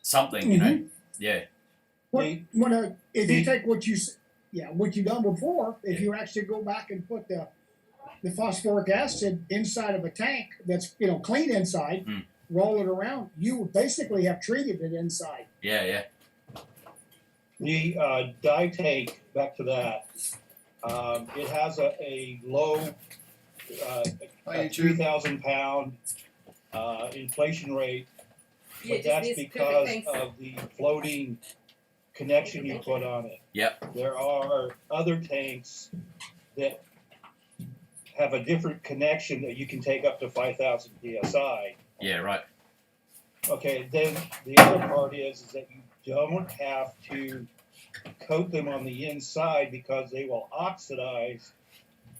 something. Yeah. If you take what you've done before, if you actually go back and put the phosphoric acid inside of a tank that's clean inside, roll it around, you would basically have treated it inside. Yeah. The dye tank, back to that, it has a low 3,000 pound inflation rate, but that's because of the floating connection you put on it. Yep. There are other tanks that have a different connection that you can take up to 5,000 psi. Yeah, right. Okay, then the other part is that you don't have to coat them on the inside because they will oxidize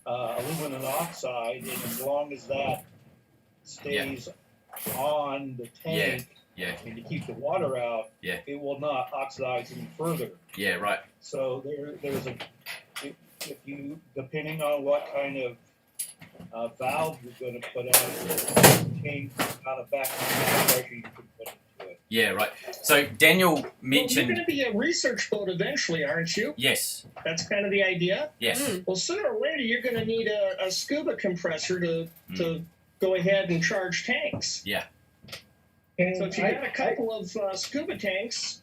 aluminum oxide, and as long as that stays on the tank and to keep the water out, it will not oxidize any further. Yeah, right. So there's if you, depending on what kind of valve you're going to put out, change the amount of background pressure you can put into it. Yeah, right. So Daniel mentioned. You're going to be a research boat eventually, aren't you? Yes. That's kind of the idea. Yes. Well, sooner or later, you're going to need a scuba compressor to go ahead and charge tanks. Yeah. And So if you got a couple of scuba tanks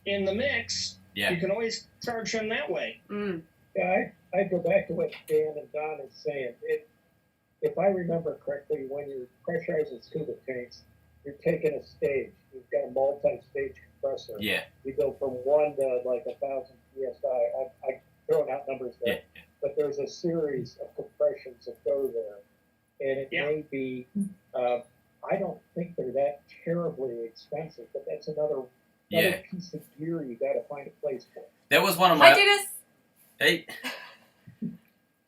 in the mix, you can always charge them that way. Yeah, I go back to what Dan and Don is saying. If I remember correctly, when you're pressurizing scuba tanks, you're taking a stage. You've got a multi-stage compressor. Yeah. You go from 1 to like 1,000 psi. I'm throwing out numbers there, but there's a series of compressions that go there, and it may be. I don't think they're that terribly expensive, but that's another piece of gear you got to find a place for. That was one of my. Hi, Dennis. Hey.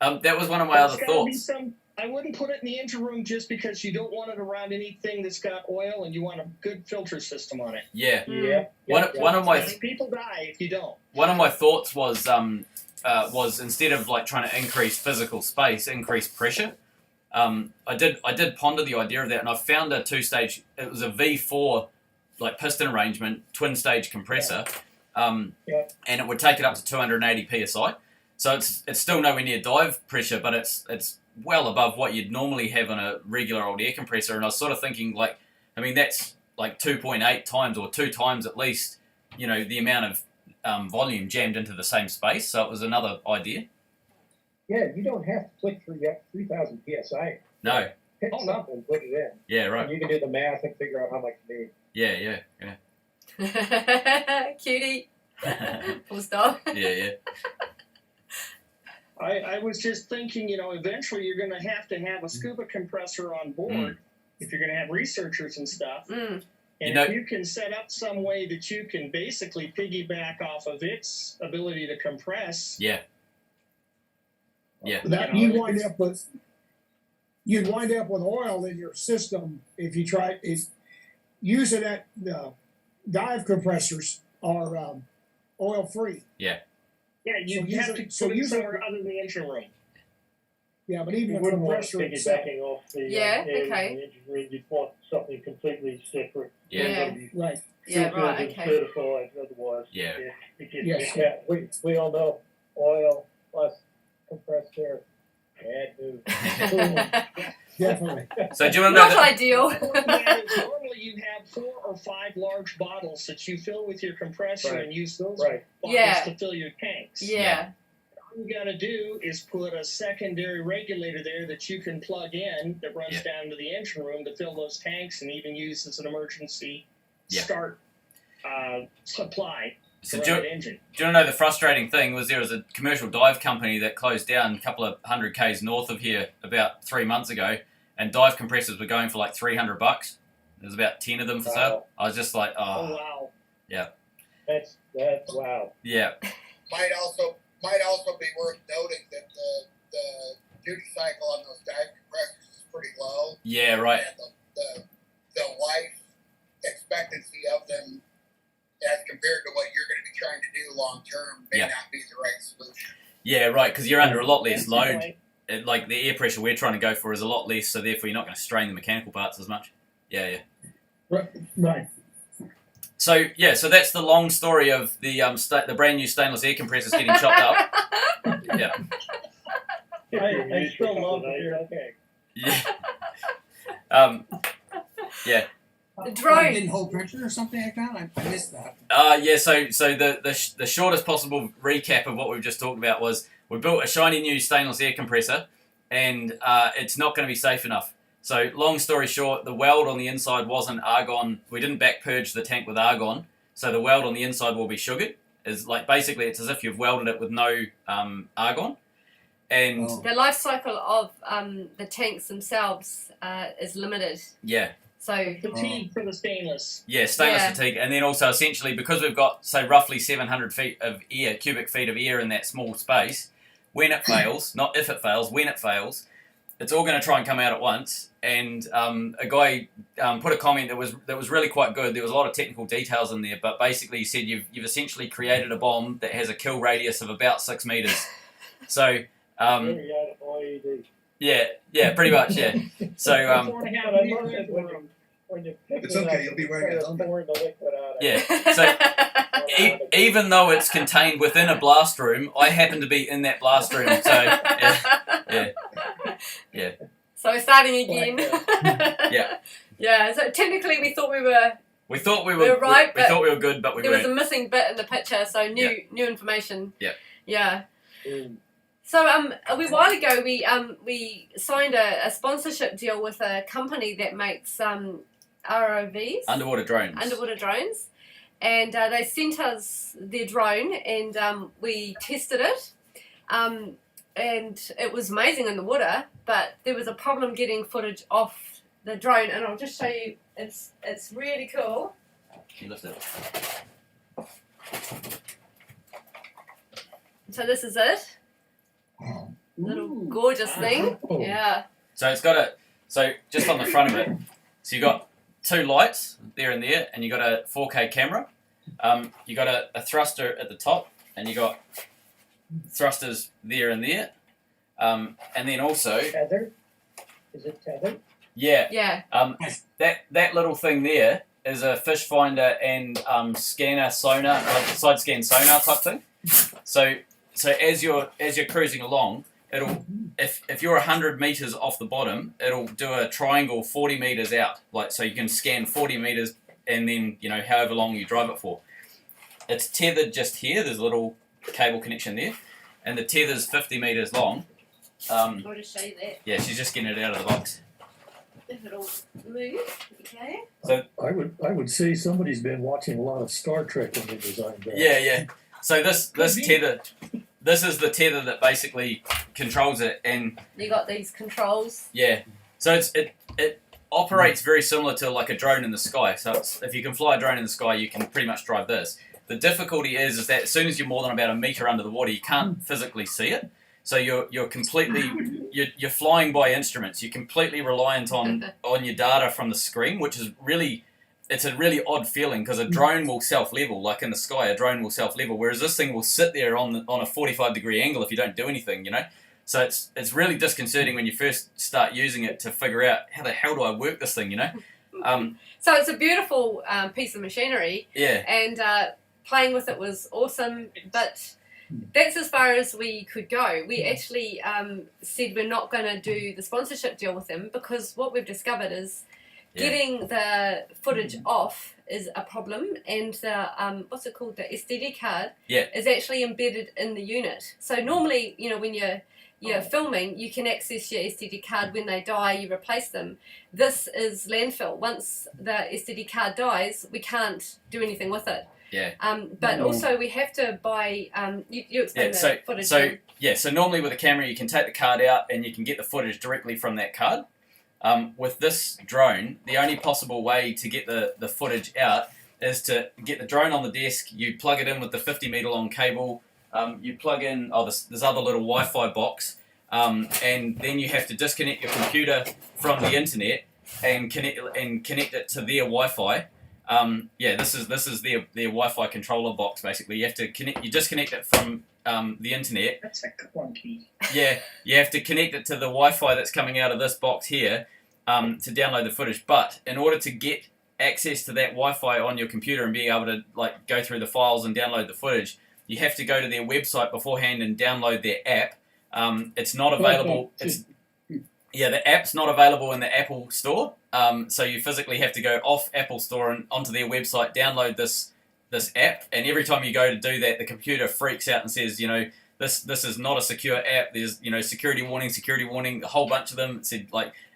That was one of my other thoughts. I wouldn't put it in the engine room just because you don't want it around anything that's got oil, and you want a good filter system on it. Yeah. One of my people die if you don't. One of my thoughts was instead of like trying to increase physical space, increase pressure. I did ponder the idea of that, and I found a 2-stage. It was a V4 like piston arrangement, twin stage compressor, and it would take it up to 280 psi. So it's still nowhere near dive pressure, but it's well above what you'd normally have on a regular old air compressor. And I was sort of thinking, like, I mean, that's like 2.8 times or 2 times at least, you know, the amount of volume jammed into the same space. So it was another idea. Yeah, you don't have to put 3,000 psi. No. Pick something and put it in. Yeah, right. And you can do the math and figure out how much you need. Yeah. Cutie. Full stop. Yeah. I was just thinking, you know, eventually you're going to have a scuba compressor on board if you're going to have researchers and stuff. And if you can set up some way that you can basically piggyback off of its ability to compress. That you'd wind up with oil in your system if you try using that. Dive compressors are oil free. Yeah, you have to put it somewhere other than the engine room. Yeah, but even you a wouldn't want compressor to piggybacking off the air in the engine room. You'd want something completely separate. Right. Certified, otherwise. Yes. We all know oil plus compressed air. Bad news. Definitely. So do you want to know? Not ideal. Normally you have 4 or 5 large bottles that you fill with your compressor and use those bottles to fill your tanks. All you got to do is put a secondary regulator there that you can plug in that runs down to the engine room to fill those tanks, and even use as an emergency start supply. So do you want to know the frustrating thing was there was a commercial dive company that closed down a couple of 100 k's north of here about 3 months ago, and dive compressors were going for like $300. There's about 10 of them for sale. I was just like, oh wow. Yeah. That's wow. Yeah. Might also be worth noting that the duty cycle on those dive compressors is pretty low. Yeah, right. And the life expectancy of them, as compared to what you're going to be trying to do long term, may not be the right solution. Yeah, right, because you're under a lot less load. Like the air pressure we're trying to go for is a lot less, so therefore you're not going to strain the mechanical parts as much. Yeah. Right. So that's the long story of the brand new stainless air compressors getting chopped up. Yeah. I still love it. Okay. Yeah. The drone. Didn't hold pressure or something like that? I missed that. So the shortest possible recap of what we've just talked about was we built a shiny new stainless air compressor, and it's not going to be safe enough. So long story short, the weld on the inside wasn't argon. We didn't back purge the tank with argon, so the weld on the inside will be sugared. It's like basically it's as if you've welded it with no argon. And the life cycle of the tanks themselves is limited. Yeah. So fatigue for the stainless. Yeah, stainless fatigue, and then also essentially because we've got say roughly 700 feet of air, cubic feet of air in that small space, when it fails, not if it fails, when it fails, it's all going to try and come out at once. And a guy put a comment that was really quite good. There was a lot of technical details in there, but basically he said you've essentially created a bomb that has a kill radius of about 6 meters. So yeah, pretty much, yeah. So it's okay. You'll be wearing a helmet. Yeah. So even though it's contained within a blast room, I happen to be in that blast room. So yeah. So we're starting again. Yeah. Yeah. So technically, we thought we were. We thought we were right. We thought we were good, but we there weren't. was a missing bit in the picture, so new information. Yeah. Yeah. So a wee while ago, we signed a sponsorship deal with a company that makes ROVs, underwater drones, and they sent us their drone, and we tested it, and it was amazing in the water. But there was a problem getting footage off the drone, and I'll just show you. It's really cool. Can you lift it? So this is it. Little gorgeous thing. Yeah. So it's got so just on the front of it, so you got 2 lights there and there, and you got a 4K camera. You got a thruster at the top, and you got thrusters there and there. And then also Tethered? Is it tethered? Yeah. Yeah. That little thing there is a fish finder and scanner sonar, like side scan sonar type thing. So as you're cruising along, it'll if you're 100 meters off the bottom, it'll do a triangle 40 meters out, like so you can scan 40 meters and then however long you drive it for. It's tethered just here. There's a little cable connection there, and the tether's 50 meters long. I'll just show you that. Yeah, she's just getting it out of the box. If it'll move, okay. So I would say somebody's been watching a lot of Star Trek in the design. Yeah. So this tether, this is the tether that basically controls it, and you got these controls. Yeah. So it operates very similar to like a drone in the sky. So if you can fly a drone in the sky, you can pretty much drive this. The difficulty is that as soon as you're more than about a meter under the water, you can't physically see it. So you're completely you're flying by instruments. You're completely reliant on your data from the screen, which is it's a really odd feeling because a drone will self-level, like in the sky, a drone will self-level, whereas this thing will sit there on a 45-degree angle if you don't do anything, So it's really disconcerting when you first start using it to figure out how the hell do I work this thing, So it's a beautiful piece of machinery. Yeah. And playing with it was awesome, but that's as far as we could go. We actually said we're not going to do the sponsorship deal with them because what we've discovered is getting the footage off is a problem, and the what's it called, the SD card is actually embedded in the unit. So normally, when you're filming, you can access your SD card. When they die, you replace them. This is landfill. Once the SD card dies, we can't do anything with it. Yeah. But also we have to buy. You explain the footage. So normally with a camera, you can take the card out and you can get the footage directly from that card. With this drone, the only possible way to get the footage out is to get the drone on the desk. You plug it in with the 50-meter long cable. You plug in this other little Wi-Fi box, and then you have to disconnect your computer from the internet and connect it to their Wi-Fi. This is their Wi-Fi controller box. Basically, you have to connect. You disconnect it from the internet. That's a clunky. Yeah, you have to connect it to the Wi-Fi that's coming out of this box here to download the footage. But in order to get access to that Wi-Fi on your computer and being able to go through the files and download the footage, you have to go to their website beforehand and download their app. It's not available. The app's not available in the Apple Store. So you physically have to go off Apple Store and onto their website, download this app, and every time you go to do that, the computer freaks out and says, this is not a secure app. There's security warning, a whole bunch of them. It said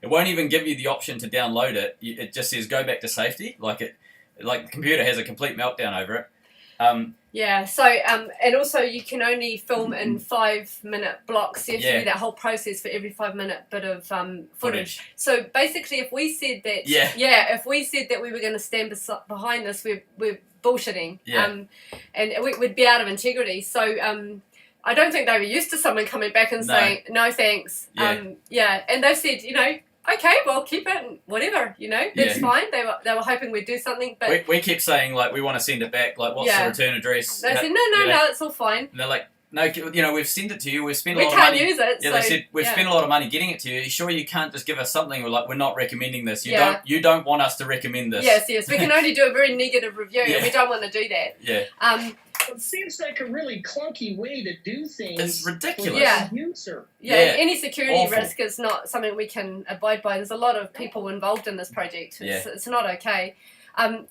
it won't even give you the option to download it. It just says go back to safety. The computer has a complete meltdown over it. And also you can only film in 5-minute blocks. You have to do that whole process for every 5-minute bit of footage. So basically, if we said that, if we said that we were going to stand behind this, we're bullshitting. And we'd be out of integrity. So I don't think they were used to someone coming back and saying, no thanks. Yeah. And they said, okay, well, keep it, whatever, that's fine. They were hoping we'd do something, but... We keep saying, like, we want to send it back, like, what's the return address? They said, no, it's all fine. And they're like, no, we've sent it to you, we've spent a we lot of money. We can't use it. Yeah, so, they said, we've spent a lot of money getting it to you. Are you sure you can't just give us something? We're like, we're not recommending this. You don't want us to recommend this. Yes. We can only do a very negative review, and we don't want to do that. Yeah. It seems like a really clunky way to do things. It's ridiculous. Yeah. User. Yeah, any security risk is not something we can abide by. There's a lot of people involved in this project. It's not okay.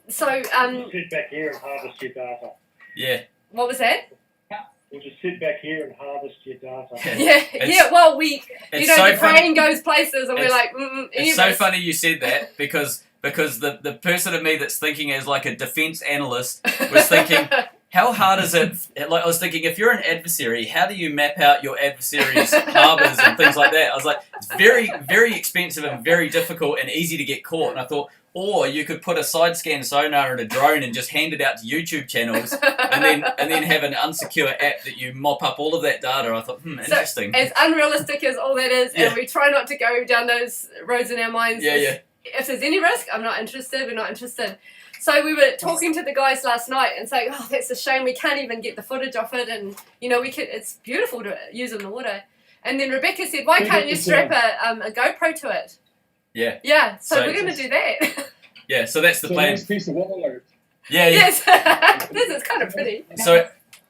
Sit back here and harvest your data. Yeah. What was that? We'll just sit back here and harvest your data. Well, the brain goes places, and we're like, It's so funny you said that because the person of me that's thinking as like a defense analyst was thinking, how hard is it? Like I was thinking, if you're an adversary, how do you map out your adversary's harbors and things like that? I was like, it's very, very expensive and very difficult and easy to get caught. And I thought, or you could put a side scan sonar in a drone and just hand it out to YouTube channels, and then have an unsecure app that you mop up all of that data. I thought, interesting. So, as unrealistic as all that is, and we try not to go down those roads in our minds. If there's any risk, I'm not interested. We're not interested. So we were talking to the guys last night and saying, oh, that's a shame. We can't even get the footage off it, and it's beautiful to use in the water. And then Rebecca said, why can't you strap a GoPro to it? Yeah. Yeah, so we're going to do that. Yeah, so that's the plan. Nice piece of wall art. Yeah. Yes, this is kind of pretty. So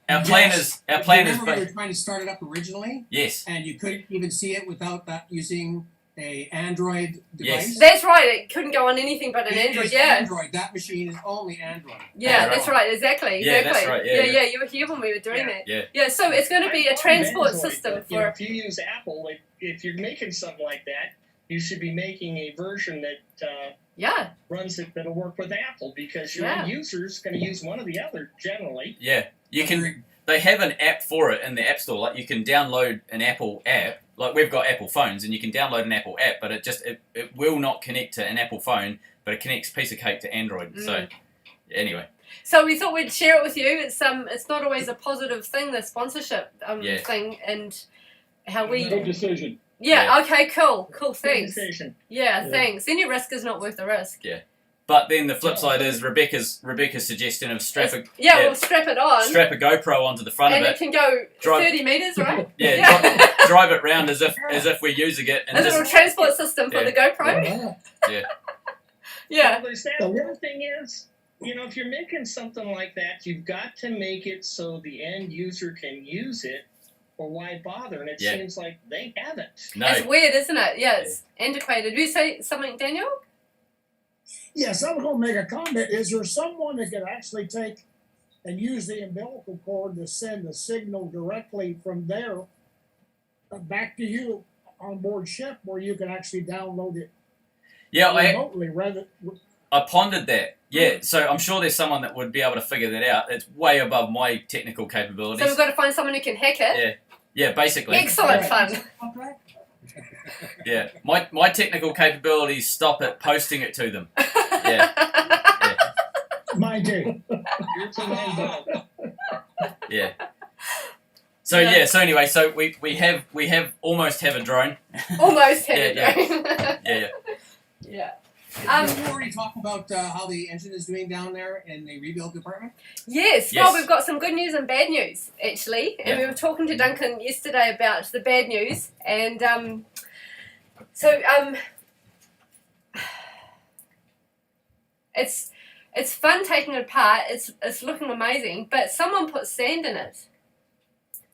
our plan is. Remember we were trying to start it up originally? Yes. And you couldn't even see it without using a Android device? Yes. That's right, it couldn't go on anything but an Android, Android, that machine is only Android. Yeah, that's right, exactly. Yeah, that's right, yeah. You were here when we were doing that. Yeah. Yeah, so it's going to be a transport system for... if you use Apple, if you're making something like that, you should be making a version that runs it that'll work with Apple, because your end user's going to use one or the other generally. Yeah, you can. They have an app for it in the App Store. Like you can download an Apple app. Like we've got Apple phones, and you can download an Apple app, but it will not connect to an Apple phone, but it connects piece of cake to Android. So anyway. So we thought we'd share it with you. It's not always a positive thing, the sponsorship thing, and how we. Good decision. Yeah. Okay. Cool. Thanks. Yeah. Thanks. Any risk is not worth the risk. Yeah. But then the flip side is Rebecca's suggestion of strap a we'll strap it on. Strap a GoPro onto the front of it. And it can go 30 meters, right? Drive it round as if we're using it. And a little transport system for the GoPro. Well, there's that. The other thing is, if you're making something like that, you've got to make it so the end user can use it, or why bother? And it seems like they haven't. No. It's weird, isn't it? Yeah, it's antiquated. Did you say something, Daniel? Yes, I was going to make a comment. Is there someone that could actually take and use the umbilical cord to send the signal directly from there back to you on board ship, where you can actually download it remotely I pondered that. Yeah, so I'm sure there's someone that would be able to figure that out. It's way above my technical capabilities. So we've got to find someone who can hack it? Yeah, basically. Excellent fun. Yeah, my technical capabilities stop at posting it to them. Yeah. Mine too. Yeah. So anyway, so we have almost have a drone. Almost have a drone. Yeah. Did you already talk about how the engine is doing down there in the rebuild department? Yes. Well, we've got some good news and bad news, actually. And we were talking to Duncan yesterday about the bad news. And it's fun taking it apart. It's looking amazing. But someone put sand in it.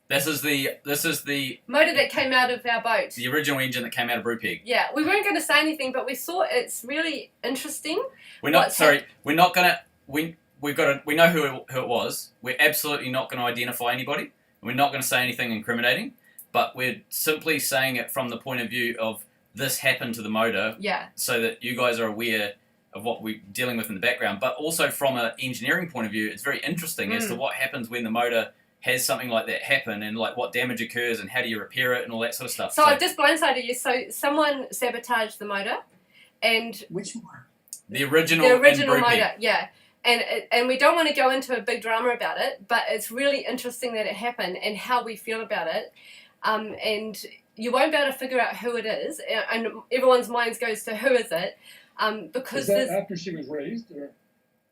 This is the motor that came out of our boat. The original engine that came out of Brupeg. Yeah, we weren't going to say anything, but we thought it's really interesting. We know who it was. We're absolutely not going to identify anybody. We're not going to say anything incriminating, but we're simply saying it from the point of view of this happened to the motor. Yeah. So that you guys are aware of what we're dealing with in the background, but also from an engineering point of view, it's very interesting as to what happens when the motor has something like that happen, and like what damage occurs and how do you repair it and all that sort of stuff. So I've just blindsided you. So someone sabotaged the motor, and which one? The original motor, yeah. and we don't want to go into a big drama about it, but it's really interesting that it happened and how we feel about it. And you won't be able to figure out who it is, and everyone's minds goes to who is it, because Is that after she was raised, or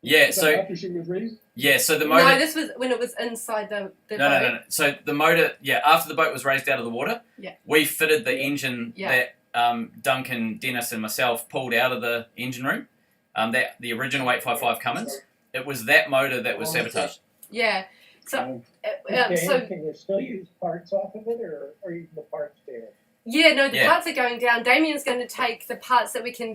Yeah, so after she was raised? yeah, so the motor. No, this was when it was inside the boat. No. So the motor, after the boat was raised out of the water, we fitted the engine that Duncan, Dennis, and myself pulled out of the engine room. That the original 855 Cummins. It was that motor that was sabotaged. Yeah. So, so can you still use parts off of it, or even the parts there? Yeah, no, the parts are going down. Damien's going to take the parts that we can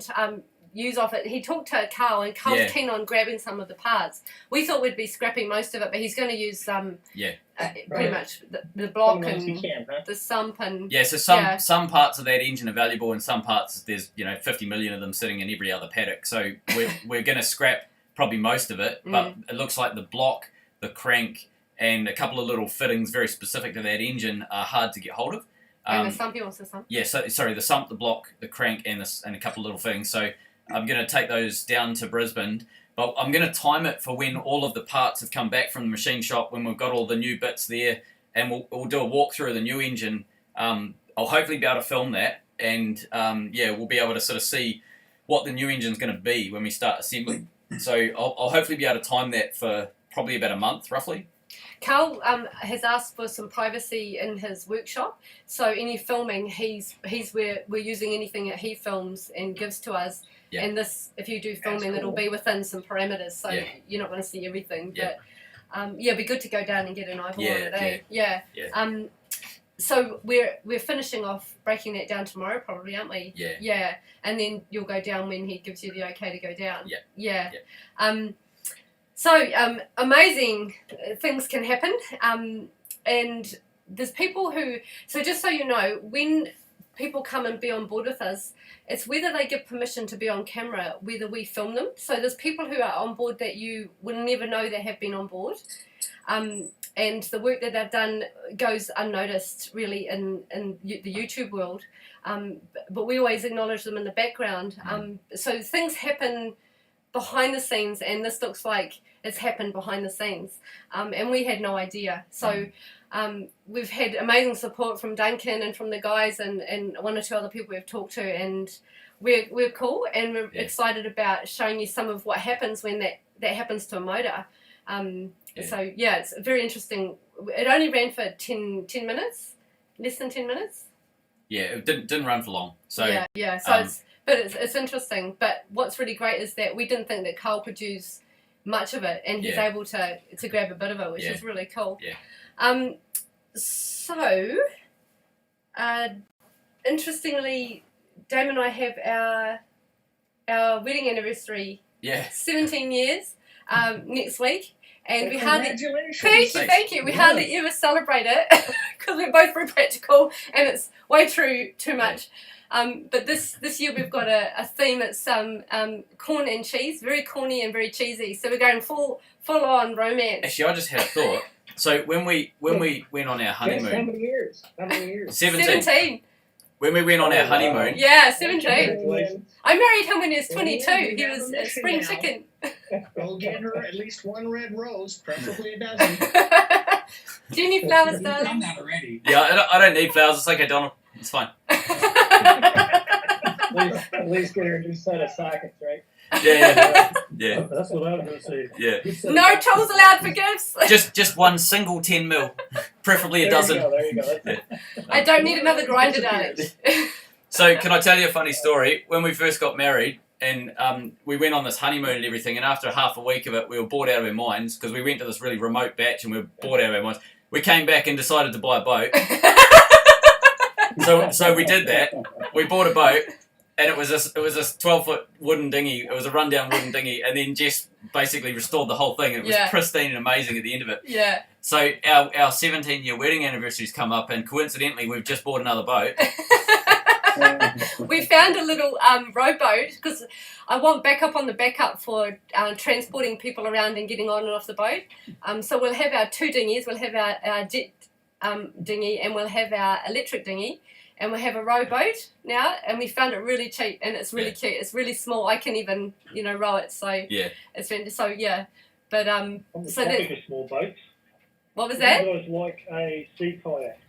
use off it. He talked to Carl, and Carl's keen on grabbing some of the parts. We thought we'd be scrapping most of it, but he's going to use pretty much the block and the sump and so some parts of that engine are valuable, and some parts there's 50 million of them sitting in every other paddock. So we're going to scrap probably most of it, but it looks like the block, the crank, and a couple of little fittings very specific to that engine are hard to get hold of. And the sump, you also sump? Yeah, so sorry, the sump, the block, the crank, and a couple of little things. So I'm going to take those down to Brisbane, but I'm going to time it for when all of the parts have come back from the machine shop, when we've got all the new bits there, and we'll do a walkthrough of the new engine. I'll hopefully be able to film that, and we'll be able to sort of see what the new engine's going to be when we start assembling. So I'll hopefully be able to time that for probably about a month, roughly. Carl has asked for some privacy in his workshop, so any filming, he's where we're using anything that he films and gives to us. Yeah. And this, if you do filming, it'll be within some parameters, so you're not going to see everything. Yeah. But it'd be good to go down and get an eyeball on it, eh? Yeah. So we're finishing off breaking that down tomorrow, probably, aren't we? Yeah. Yeah. And then you'll go down when he gives you the okay to go down. Yeah. So amazing things can happen, and there's people who. So just so you know, when people come and be on board with us, it's whether they give permission to be on camera, whether we film them. So there's people who are on board that you would never know they have been on board, and the work that they've done goes unnoticed really in the YouTube world, but we always acknowledge them in the background. So things happen behind the scenes, and this looks like it's happened behind the scenes, and we had no idea. So we've had amazing support from Duncan and from the guys and one or two other people we've talked to, and we're cool, and we're excited about showing you some of what happens when that happens to a motor. So it's very interesting. It only ran for 10 minutes, less than 10 minutes. Yeah, it didn't run for long. So so it's interesting. But what's really great is that we didn't think that Carl could use much of it, and he's able to grab a bit of it, which is really cool. So interestingly, Dame and I have our wedding anniversary. 17 years next week. And we hardly thank you. We hardly ever celebrate it because we're both very practical, and it's way too much. But this year we've got a theme that's corn and cheese, very corny and very cheesy. So we're going full on romance. Actually, I just had a thought. So when we went on our honeymoon, how many years? 17. When we went on our honeymoon, 17. I married him when he was 22. He was a spring chicken. Go get her at least one red rose, preferably a dozen. Do you need flowers, darling? I've done that already. Yeah, I don't need flowers. It's okay, Donald. It's fine. At least get her a new set of sockets, right? Yeah. That's what I was going to say. Yeah. No tools allowed for gifts. Just one single 10 mil, preferably a dozen. There you go. I don't need another grinder, darling. So can I tell you a funny story? When we first got married, and we went on this honeymoon and everything, and after half a week of it, we were bored out of our minds because we went to this really remote batch and we were bored out of our minds. We came back and decided to buy a boat. So we did that. We bought a boat, and it was this 12-foot wooden dinghy. It was a rundown wooden dinghy, and then Jess basically restored the whole thing, and it was pristine and amazing at the end of it. Yeah. So our 17-year wedding anniversary's come up, and coincidentally, we've just bought another boat. We found a little rowboat because I want backup on the backup for transporting people around and getting on and off the boat. So we'll have our two dinghies. We'll have our jet dinghy, and we'll have our electric dinghy. and we have a rowboat now, and we found it really cheap, and it's really cute. It's really small. I can even, row it. So it's been But On the so topic that of small boats, what was that? you guys like a sea kayak?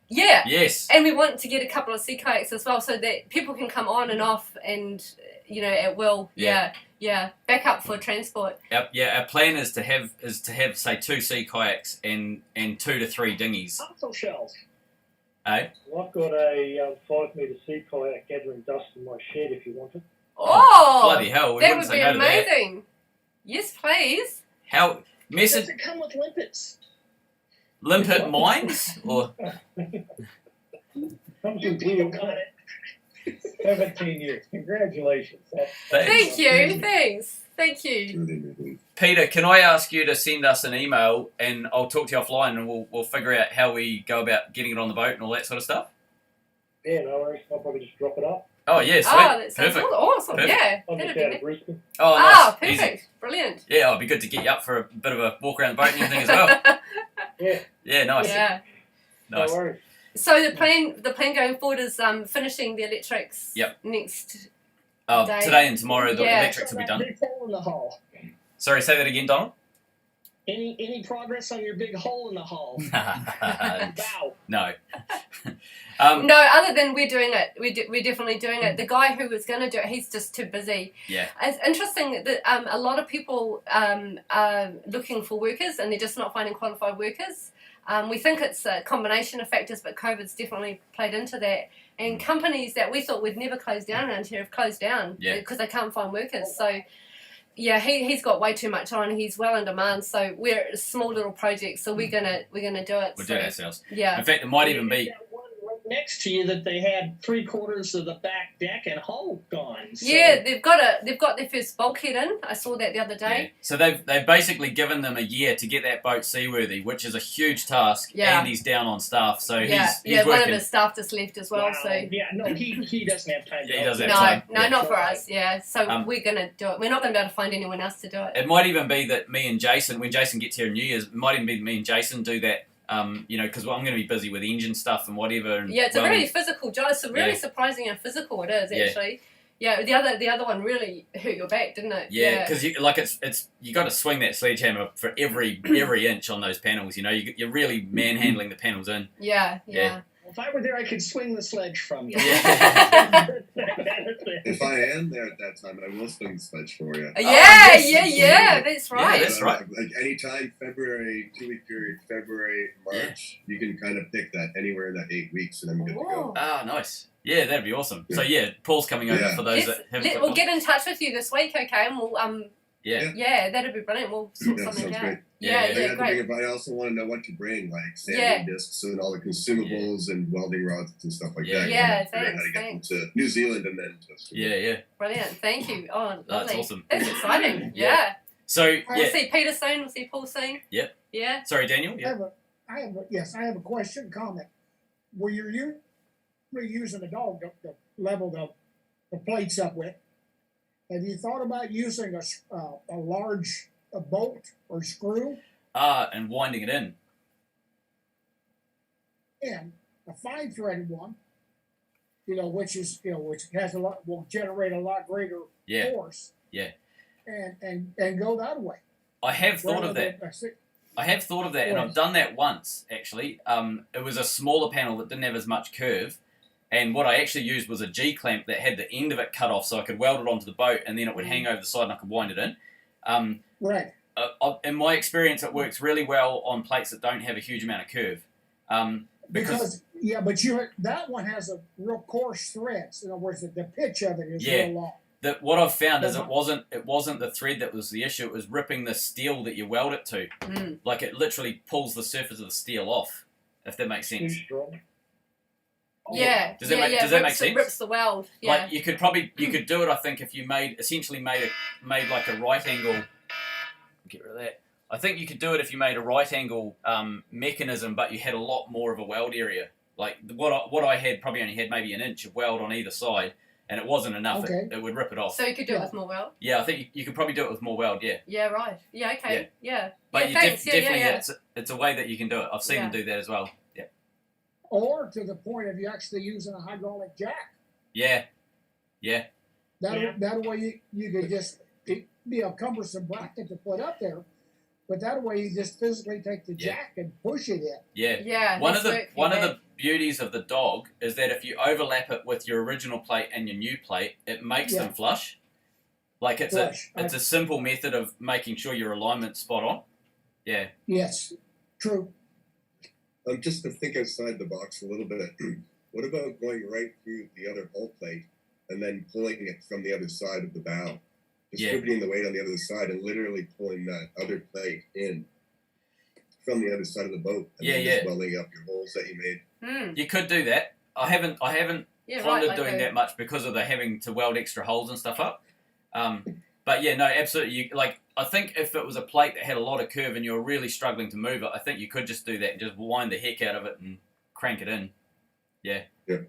Yeah. Yes. And we want to get a couple of sea kayaks as well, so that people can come on and off, and at will. Yeah. Back up for transport. Our plan is to have say 2 sea kayaks and 2 to 3 dinghies. Also shells. Eh? Well, I've got a 5-metre sea kayak gathering dust in my shed if you want it. Oh, bloody hell! We that wouldn't would say be no to that. amazing. Yes, please. How Does it come with limpets? limpet mines or Comes You with people wheels. got it. 17 years. Congratulations. Thank you. Thanks. Thank you. Peter? Can I ask you to send us an email and I'll talk to you offline and we'll figure out how we go about getting it on the boat and all that sort of stuff. Yeah, no worries. I'll probably just drop it up. Oh yeah, sweet, Oh, that sounds perfect. awesome. Perfect. Yeah, I'm that'd just be out nice. of Brisbane. Oh, Ah, nice, perfect. easy. Brilliant. Yeah, it'll be good to get you up for a bit of a walk around the boat and everything as well. Yeah. Yeah, nice. Yeah. Nice. No worries. So the plan going forward is finishing the electrics. Yep. Next. Oh, Day. today and tomorrow the Yeah. electrics will be done. Big hole in the hull. Sorry, say that again, Donald. Any progress on your big hole in the hull? Bow. No. No, other than we're doing it. We're definitely doing it. The guy who was going to do it, he's just too busy. Yeah. It's interesting that a lot of people are looking for workers and they're just not finding qualified workers. We think it's a combination of factors, but COVID's definitely played into that. And companies that we thought would never close down around here have closed down because they can't find workers. So, yeah, he's got way too much on. He's well in demand. So we're a small little project. So we're gonna do it. We'll do it ourselves. Yeah. In fact, it might even be. Next to you that they had 3/4 of the back deck and hull gone. So. Yeah, they've got their first bulkhead in. I saw that the other day. Yeah. So they've basically given them a year to get that boat seaworthy, which is a huge task. Yeah. And he's down on staff, so he's one working. of his staff just left as well. Wow. So Yeah, no, he doesn't have time. Yeah, he doesn't no, have time. no, Yeah. not for us. Yeah, so Um, we're gonna do it. We're not gonna be able to find anyone else to do it. It might even be that me and Jason, when Jason gets here in New Year's, it might even be me and Jason do that. Because I'm going to be busy with engine stuff and whatever. And Yeah, it's a welding. really physical job. It's really surprising how physical it is. Yeah. Actually, yeah. The other one really hurt your back, didn't it? Yeah, because you got to swing that sledgehammer for every inch on those panels. You're really manhandling the panels in. Yeah. If I were there, I could swing the sledge from you. If I am there at that time, I will swing the sledge for you. Yeah, that's right. Yeah, that's right. Like anytime, February, 2-week period, February, March, you can kind of pick that anywhere in that 8 weeks, and I'm good to go. Ah, nice. Yeah, that'd be awesome. So Paul's coming over for those that haven't. We'll get in touch with you this week, okay? And we'll Yeah, that'd be brilliant. We'll sort Yeah, something sounds out. great. Yeah, great. But I also want to know what to bring, like sanding discs and all the consumables and welding rods and stuff like that. Yeah, Figure out how to get them to New Zealand and then to Australia. Yeah. Brilliant. Thank you. Oh, lovely. That's awesome. That's exciting. Yeah. So We'll see Peter soon. We'll see Paul soon. Yep. Yeah. Sorry, Daniel. I have a question, comment. Were you using a dog to level the plates up with? Have you thought about using a large bolt or screw and winding it in. and a fine threaded one? Which has will generate a lot greater force. Yeah. And go that way. I have thought of that. And I've done that once, actually. It was a smaller panel that didn't have as much curve, and what I actually used was a G-clamp that had the end of it cut off, so I could weld it onto the boat, and then it would hang over the side and I could wind it in. Right. In my experience, it works really well on plates that don't have a huge amount of curve. Because that one has a real coarse threads. In other words, the pitch of it is real long. What I've found is it wasn't the thread that was the issue. It was ripping the steel that you weld it to. Like it literally pulls the surface of the steel off. If that makes sense. Too strong. Yeah. Does that make sense? It rips the weld. Yeah. Like you could do it. I think if you made like a right angle. Get rid of that. I think you could do it if you made a right angle mechanism, but you had a lot more of a weld area. Like what I had probably only had maybe an inch of weld on either side, and it wasn't enough. Okay. It would rip it off. So you could do it with more weld? Yeah, I think you could probably do it with more weld, yeah. Yeah, right. Yeah, okay. Yeah. But thanks. definitely it's a way that you can do it. I've seen them do that as well. Yeah. or to the point of you actually using a hydraulic jack. Yeah. That way you could just, it'd be a cumbersome bracket to put up there, but that way you just physically take the jack and push it in. Yeah. One of the beauties of the dog is that if you overlap it with your original plate and your new plate, it makes them flush. Like it's a simple method of making sure your alignment's spot on. Yeah. Yes. True. Just to think outside the box a little bit, what about going right through the other hull plate and then pulling it from the other side of the bow, distributing the weight on the other side and literally pulling that other plate in from the other side of the boat and then just welding up your holes that you made? You could do that. I haven't pondered doing that much because of the having to weld extra holes and stuff up. But yeah, no, absolutely. I think if it was a plate that had a lot of curve and you're really struggling to move it, I think you could just do that and just wind the heck out of it and crank it in. Yeah. Yeah.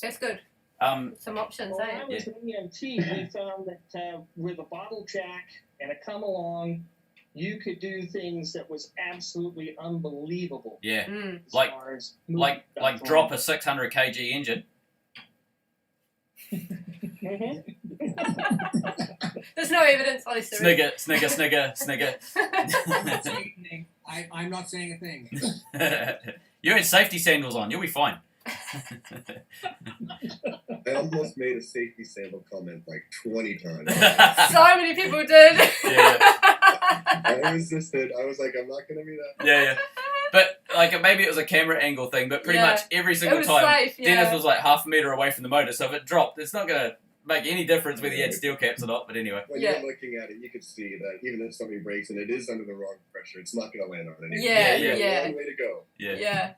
That's good. Some options, when I was in EMT, we found that with a bottle jack and a come along, you could do things that was absolutely unbelievable. Yeah. As far as like drop a 600 kg engine. There's no evidence, honestly. Snigger. I'm not saying a thing. You had safety sandals on. You'll be fine. I almost made a safety sandal comment like 20 times. So many people did. I resisted. I was like, I'm not going to be that. Yeah. But maybe it was a camera angle thing, but pretty much every single time, safe, Dennis was like half a metre away from the motor, so if it dropped, it's not going to make any difference whether you had steel caps or not, but anyway. When you're looking at it, you could see that even if somebody breaks and it is under the wrong pressure, it's not going to land on it. Yeah. One way to go. Yeah.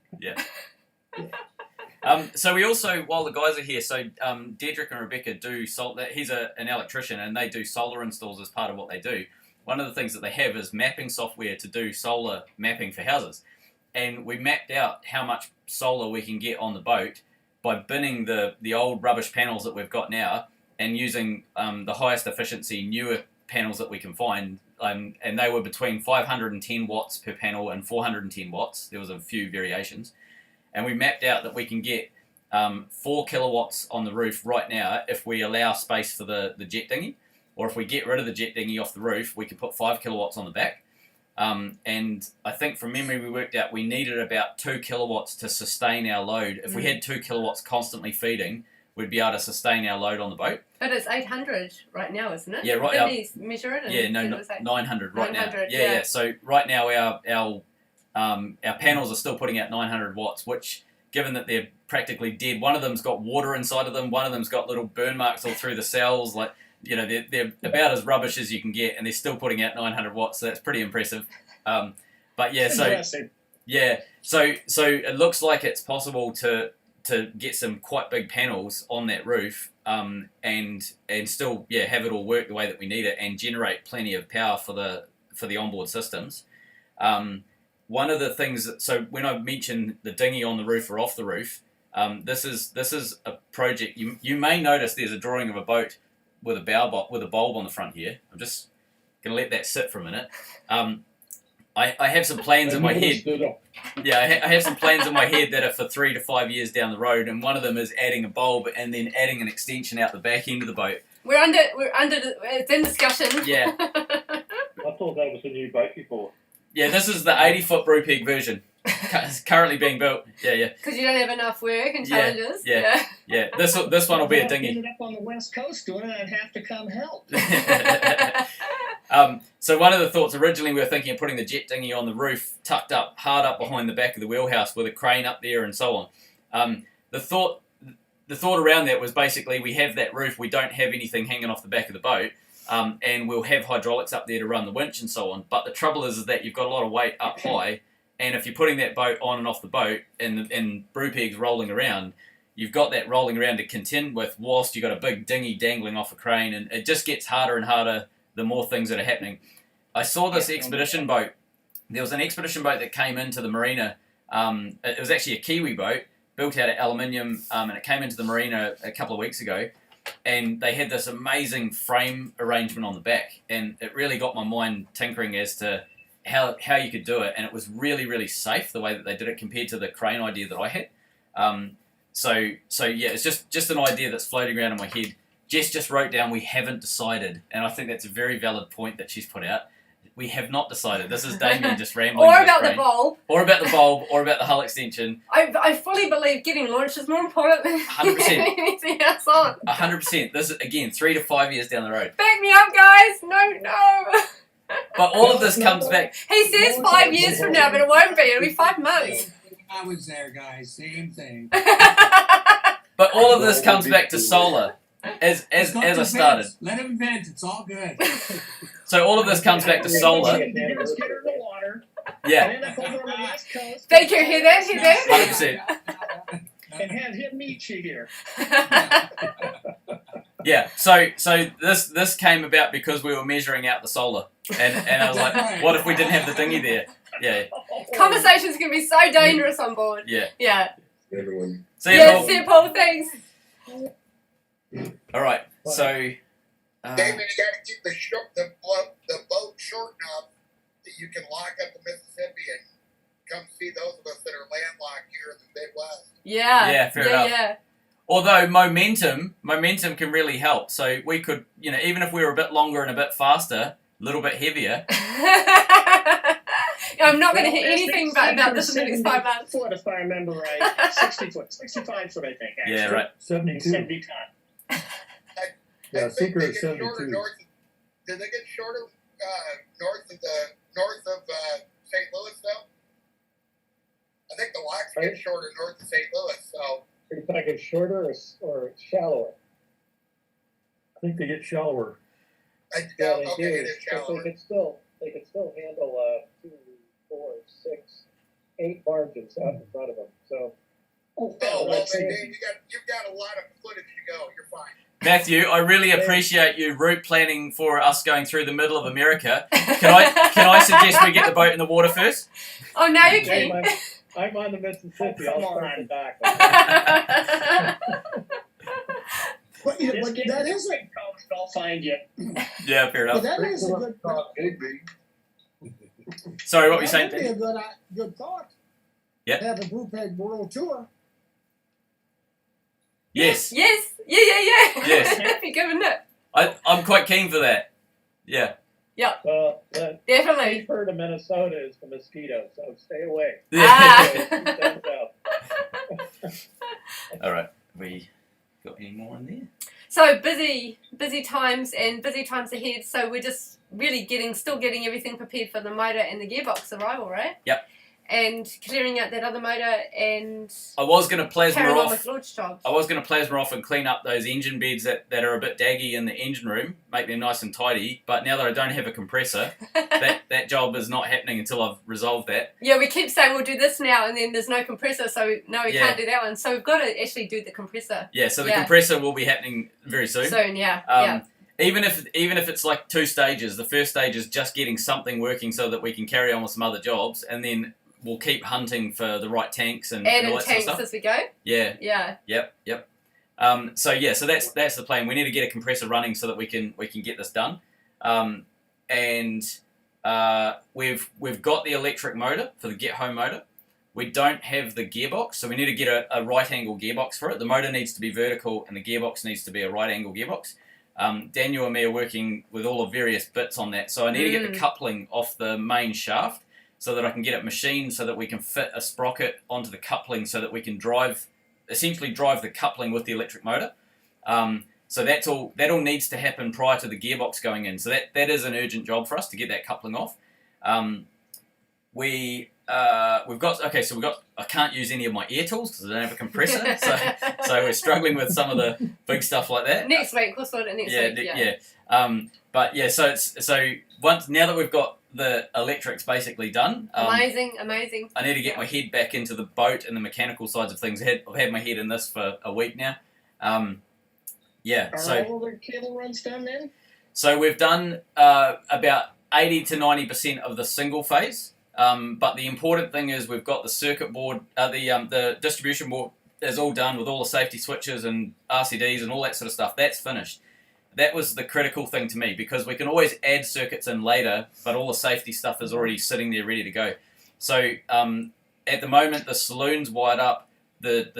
So we also, while the guys are here, Diederick and Rebecca do he's an electrician and they do solar installs as part of what they do. One of the things that they have is mapping software to do solar mapping for houses. And we mapped out how much solar we can get on the boat by binning the old rubbish panels that we've got now and using the highest efficiency newer panels that we can find. And they were between 510 watts per panel and 410 watts. There was a few variations. And we mapped out that we can get 4 kilowatts on the roof right now if we allow space for the jet dinghy. Or if we get rid of the jet dinghy off the roof, we can put 5 kilowatts on the back. And I think from memory we worked out we needed about 2 kilowatts to sustain our load. If we had 2 kilowatts constantly feeding, we'd be able to sustain our load on the boat. But it's 800 right now, isn't it? Yeah, right now. now. Measure it? 900 right 900, now. Yeah. So right now our panels are still putting out 900 watts, which, given that they're practically dead, one of them's got water inside of them, one of them's got little burn marks all through the cells, they're about as rubbish as you can get, and they're still putting out 900 watts, so that's pretty impressive. But yeah, so it looks like it's possible to get some quite big panels on that roof, and still have it all work the way that we need it, and generate plenty of power for the onboard systems. One of the things so when I mentioned the dinghy on the roof or off the roof, this is a project. You may notice there's a drawing of a boat with a bulb on the front here. I'm just going to let that sit for a minute. I have some plans in my head. I have some plans in my head that are for 3 to 5 years down the road, and one of them is adding a bulb and then adding an extension out the back end of the boat. It's in discussion. Yeah. I thought that was a new boat before. Yeah, this is the 80-foot Brupeg version. It's currently being built. Yeah. Because you don't have enough work and challenges. Yeah. This one will be a dinghy. If I ended up on the West Coast doing it, I'd have to come help. So one of the thoughts originally we were thinking of putting the jet dinghy on the roof, tucked up, hard up behind the back of the wheelhouse with a crane up there and so on. The thought around that was basically we have that roof, we don't have anything hanging off the back of the boat. And we'll have hydraulics up there to run the winch and so on. But the trouble is that you've got a lot of weight up high, and if you're putting that boat on and off the boat and Brupeg's rolling around, you've got that rolling around to contend with whilst you've got a big dinghy dangling off a crane, and it just gets harder and harder the more things that are happening. I saw this expedition boat. There was an expedition boat that came into the marina. It was actually a Kiwi boat built out of aluminium, and it came into the marina a couple of weeks ago. And they had this amazing frame arrangement on the back, and it really got my mind tinkering as to, how you could do it, and it was really, really safe the way that they did it compared to the crane idea that I had. So yeah, it's just an idea that's floating around in my head. Jess just wrote down, we haven't decided, and I think that's a very valid point that she's put out. We have not decided. This is Damien just rambling. Or about the bulb. Or about the bulb, or about the hull extension. I fully believe getting launched is more important than 100%. anything else on. 100%. This is, again, 3 to 5 years down the road. Back me up, guys. No. But all of this comes back. He says 5 years from now, but it won't be. It'll be 5 months. I was there, guys. Same thing. But all of this comes back to solar. As I started. Let him vent. It's all good. So all of this comes back to solar. Get her in the water. Yeah. And then up over on the west coast. Thank you. Hear that? 100%. And have him meet you here. Yeah. So this came about because we were measuring out the solar, and I was like, what if we didn't have the dinghy there? Yeah. Conversations can be so dangerous on board. Yeah. Yeah. Everyone. See you, Paul. See you, Paul. Thanks. All right. So. David, you got to keep the boat short enough that you can lock up the Mississippi and come see those of us that are landlocked here in the Midwest. Yeah. Yeah, fair enough. Yeah. Although momentum can really help. So we could, even if we were a bit longer and a bit faster, a little bit heavier. I'm not going to hear anything about this in the next 5 months. Foot, if I remember right. 60 foot. 65 foot, I think, actually. Yeah, right. 72. 70 ton. Yeah, I think Seeker they is get shorter 72. did they get shorter north of St. Louis though? I think the locks get shorter north of St. Louis. So Are you talking shorter or shallower? I think they get shallower. okay, do. it is But shallower. they could still handle 2, 4, 6, 8 barges out in front of them. So Oh, well, then, Dave, you've got a lot of footage to go. You're fine. Matthew, I really appreciate you route planning for us going through the middle of America. Can I suggest we get the boat in the water first? Oh, now you can. I'm on the Mississippi. I'll start back. But, but that is I'll find you. Yeah, fair enough. but that is a good. Sorry, what were you saying? That would be a good thought. Yep. Have a Brupeg world tour. Yes. Yes. Yeah. Yes. That'd be good, wouldn't it? I'm quite keen for that. Yeah. Well, the Definitely. safe bird of Minnesota is the mosquito, so stay away. Ah. All right. We got any more in there? So busy times and busy times ahead. So we're just really still getting everything prepared for the motor and the gearbox arrival, right? Yep. And clearing out that other motor and I was going to plasma carrying on off. with launch jobs. I was going to plasma off and clean up those engine beds that are a bit daggy in the engine room, make them nice and tidy. But now that I don't have a compressor, that job is not happening until I've resolved that. Yeah, we keep saying we'll do this now, and then there's no compressor, so no, we can't do that one. So we've got to actually do the compressor. Yeah, so the compressor will be happening very soon. Soon, yeah. Even if it's like 2 stages, the first stage is just getting something working so that we can carry on with some other jobs, and then we'll keep hunting for the right tanks and all that tanks sort of stuff. as we go. Yeah. Yeah. Yep. So that's the plan. We need to get a compressor running so that we can get this done. And we've got the electric motor for the get home motor. We don't have the gearbox, so we need to get a right angle gearbox for it. The motor needs to be vertical and the gearbox needs to be a right angle gearbox. Daniel and me are working with all the various bits on that. So I need to get the coupling off the main shaft so that I can get it machined so that we can fit a sprocket onto the coupling so that we can essentially drive the coupling with the electric motor. So that all needs to happen prior to the gearbox going in. So that is an urgent job for us to get that coupling off. We've got I can't use any of my air tools because I don't have a compressor. so we're struggling with some of the big stuff like that. Next week, we'll sort it next week. Yeah. So now that we've got the electrics basically done. Amazing. I need to get my head back into the boat and the mechanical sides of things. I've had my head in this for a week now. Are all the cable runs done then? So we've done about 80 to 90% of the single phase. But the important thing is we've got the circuit board, the distribution board is all done with all the safety switches and RCDs and all that sort of stuff. That's finished. that was the critical thing to me, because we can always add circuits in later, but all the safety stuff is already sitting there ready to go. So at the moment, the saloon's wired up, the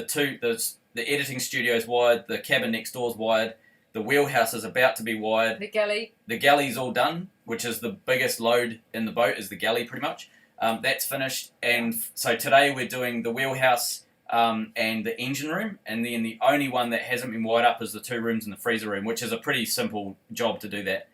editing studio's wired, the cabin next door's wired, the wheelhouse is about to be wired. The galley's all done, which is the biggest load in the boat, is the galley pretty much. That's finished, and so today we're doing the wheelhouse and the engine room, and then the only one that hasn't been wired up is the 2 rooms and the freezer room, which is a pretty simple job to do that.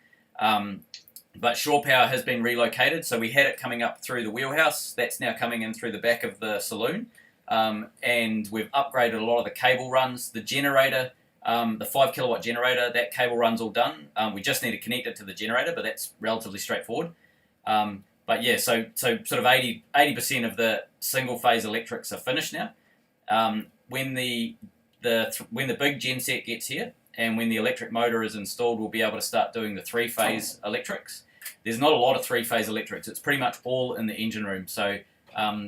But shore power has been relocated, so we had it coming up through the wheelhouse. That's now coming in through the back of the saloon, and we've upgraded a lot of the cable runs. The generator, the 5 kilowatt generator, that cable run's all done. We just need to connect it to the generator, but that's relatively straightforward. But yeah, so sort of 80% of the single phase electrics are finished now. When the big genset gets here and when the electric motor is installed, we'll be able to start doing the 3-phase electrics. There's not a lot of 3-phase electrics. It's pretty much all in the engine room. So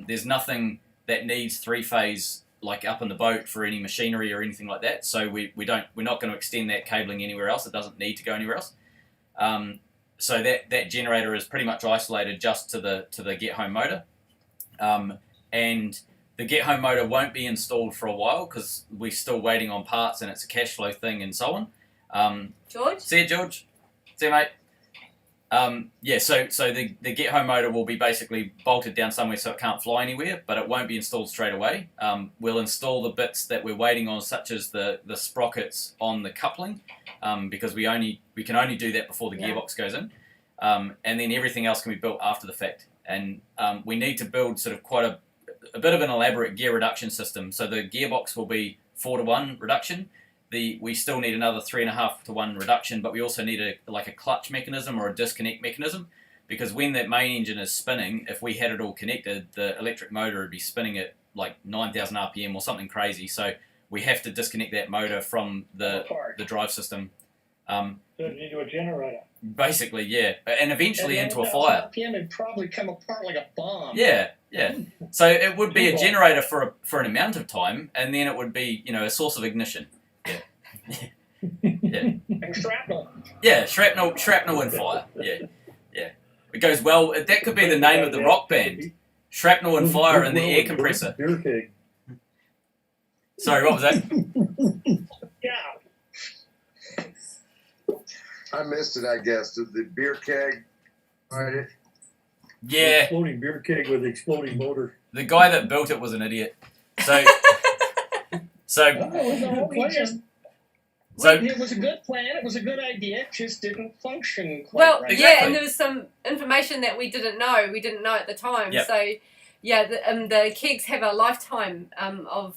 there's nothing that needs 3-phase like up in the boat for any machinery or anything like that. So we're not going to extend that cabling anywhere else. It doesn't need to go anywhere else. So that generator is pretty much isolated just to the get home motor, and the get home motor won't be installed for a while because we're still waiting on parts and it's a cash flow thing and so on. George? See you, George. See you, mate. So the get home motor will be basically bolted down somewhere so it can't fly anywhere, but it won't be installed straight away. We'll install the bits that we're waiting on, such as the sprockets on the coupling, because we can only do that before the gearbox goes in, and then everything else can be built after the fact. And we need to build sort of quite a bit of an elaborate gear reduction system. So the gearbox will be 4-to-1 reduction. We still need another 3.5-to-1 reduction, but we also need a clutch mechanism or a disconnect mechanism, because when that main engine is spinning, if we had it all connected, the electric motor would be spinning at like 9,000 RPM or something crazy. So we have to disconnect that motor from the drive system. Turn it into a generator. Basically, yeah, and eventually into a fire. RPM would probably come apart like a bomb. Yeah. So it would be a generator for an amount of time, and then it would be a source of ignition. Yeah. And shrapnel. Yeah, shrapnel and fire. Yeah. It goes well. That could be the name of the rock band. Shrapnel and fire and the air compressor. Beer keg. Sorry, what was that? Yeah. I missed it, I guess. Did the beer keg? Right. Yeah. Exploding beer keg with exploding motor. The guy that built it was an idiot. So it was a good plan. It was a good idea. It just didn't function quite right. Yeah, and there was some information that we didn't know. We didn't know at the time. Yep. So, yeah, the kegs have a lifetime of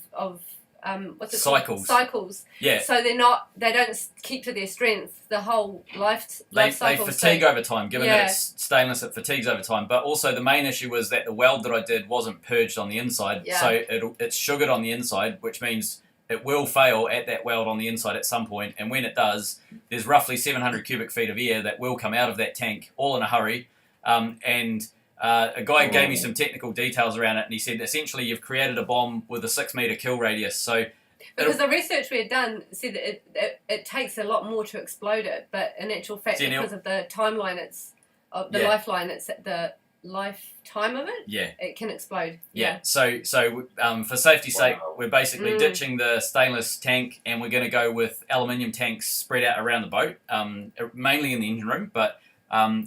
what's it cycles. called? Cycles. Yeah. So they don't keep to their strength the whole life cycle. They fatigue over time. Given that it's stainless, it fatigues over time. But also the main issue was that the weld that I did wasn't purged on the inside. Yeah. So it's sugared on the inside, which means it will fail at that weld on the inside at some point. And when it does, there's roughly 700 cubic feet of air that will come out of that tank all in a hurry. A guy gave me some technical details around it, and he said essentially you've created a bomb with a 6-meter kill radius. So because the research we had done said that it takes a lot more to explode it, but in actual fact, because of the timeline, lifeline, it's the lifetime of it. Yeah, it can explode. Yeah. So for safety's sake, we're basically ditching the stainless tank, and we're going to go with aluminium tanks spread out around the boat, mainly in the engine room. But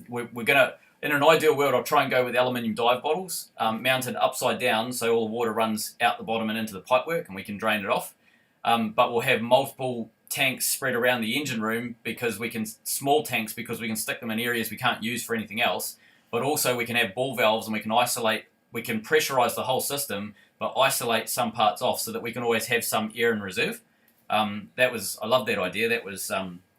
we're going to. In an ideal world, I'll try and go with aluminium dive bottles mounted upside down so all the water runs out the bottom and into the pipework and we can drain it off. But we'll have multiple tanks spread around the engine room small tanks because we can stick them in areas we can't use for anything else. But also we can have ball valves and we can pressurize the whole system but isolate some parts off so that we can always have some air in reserve. I love that idea. That was...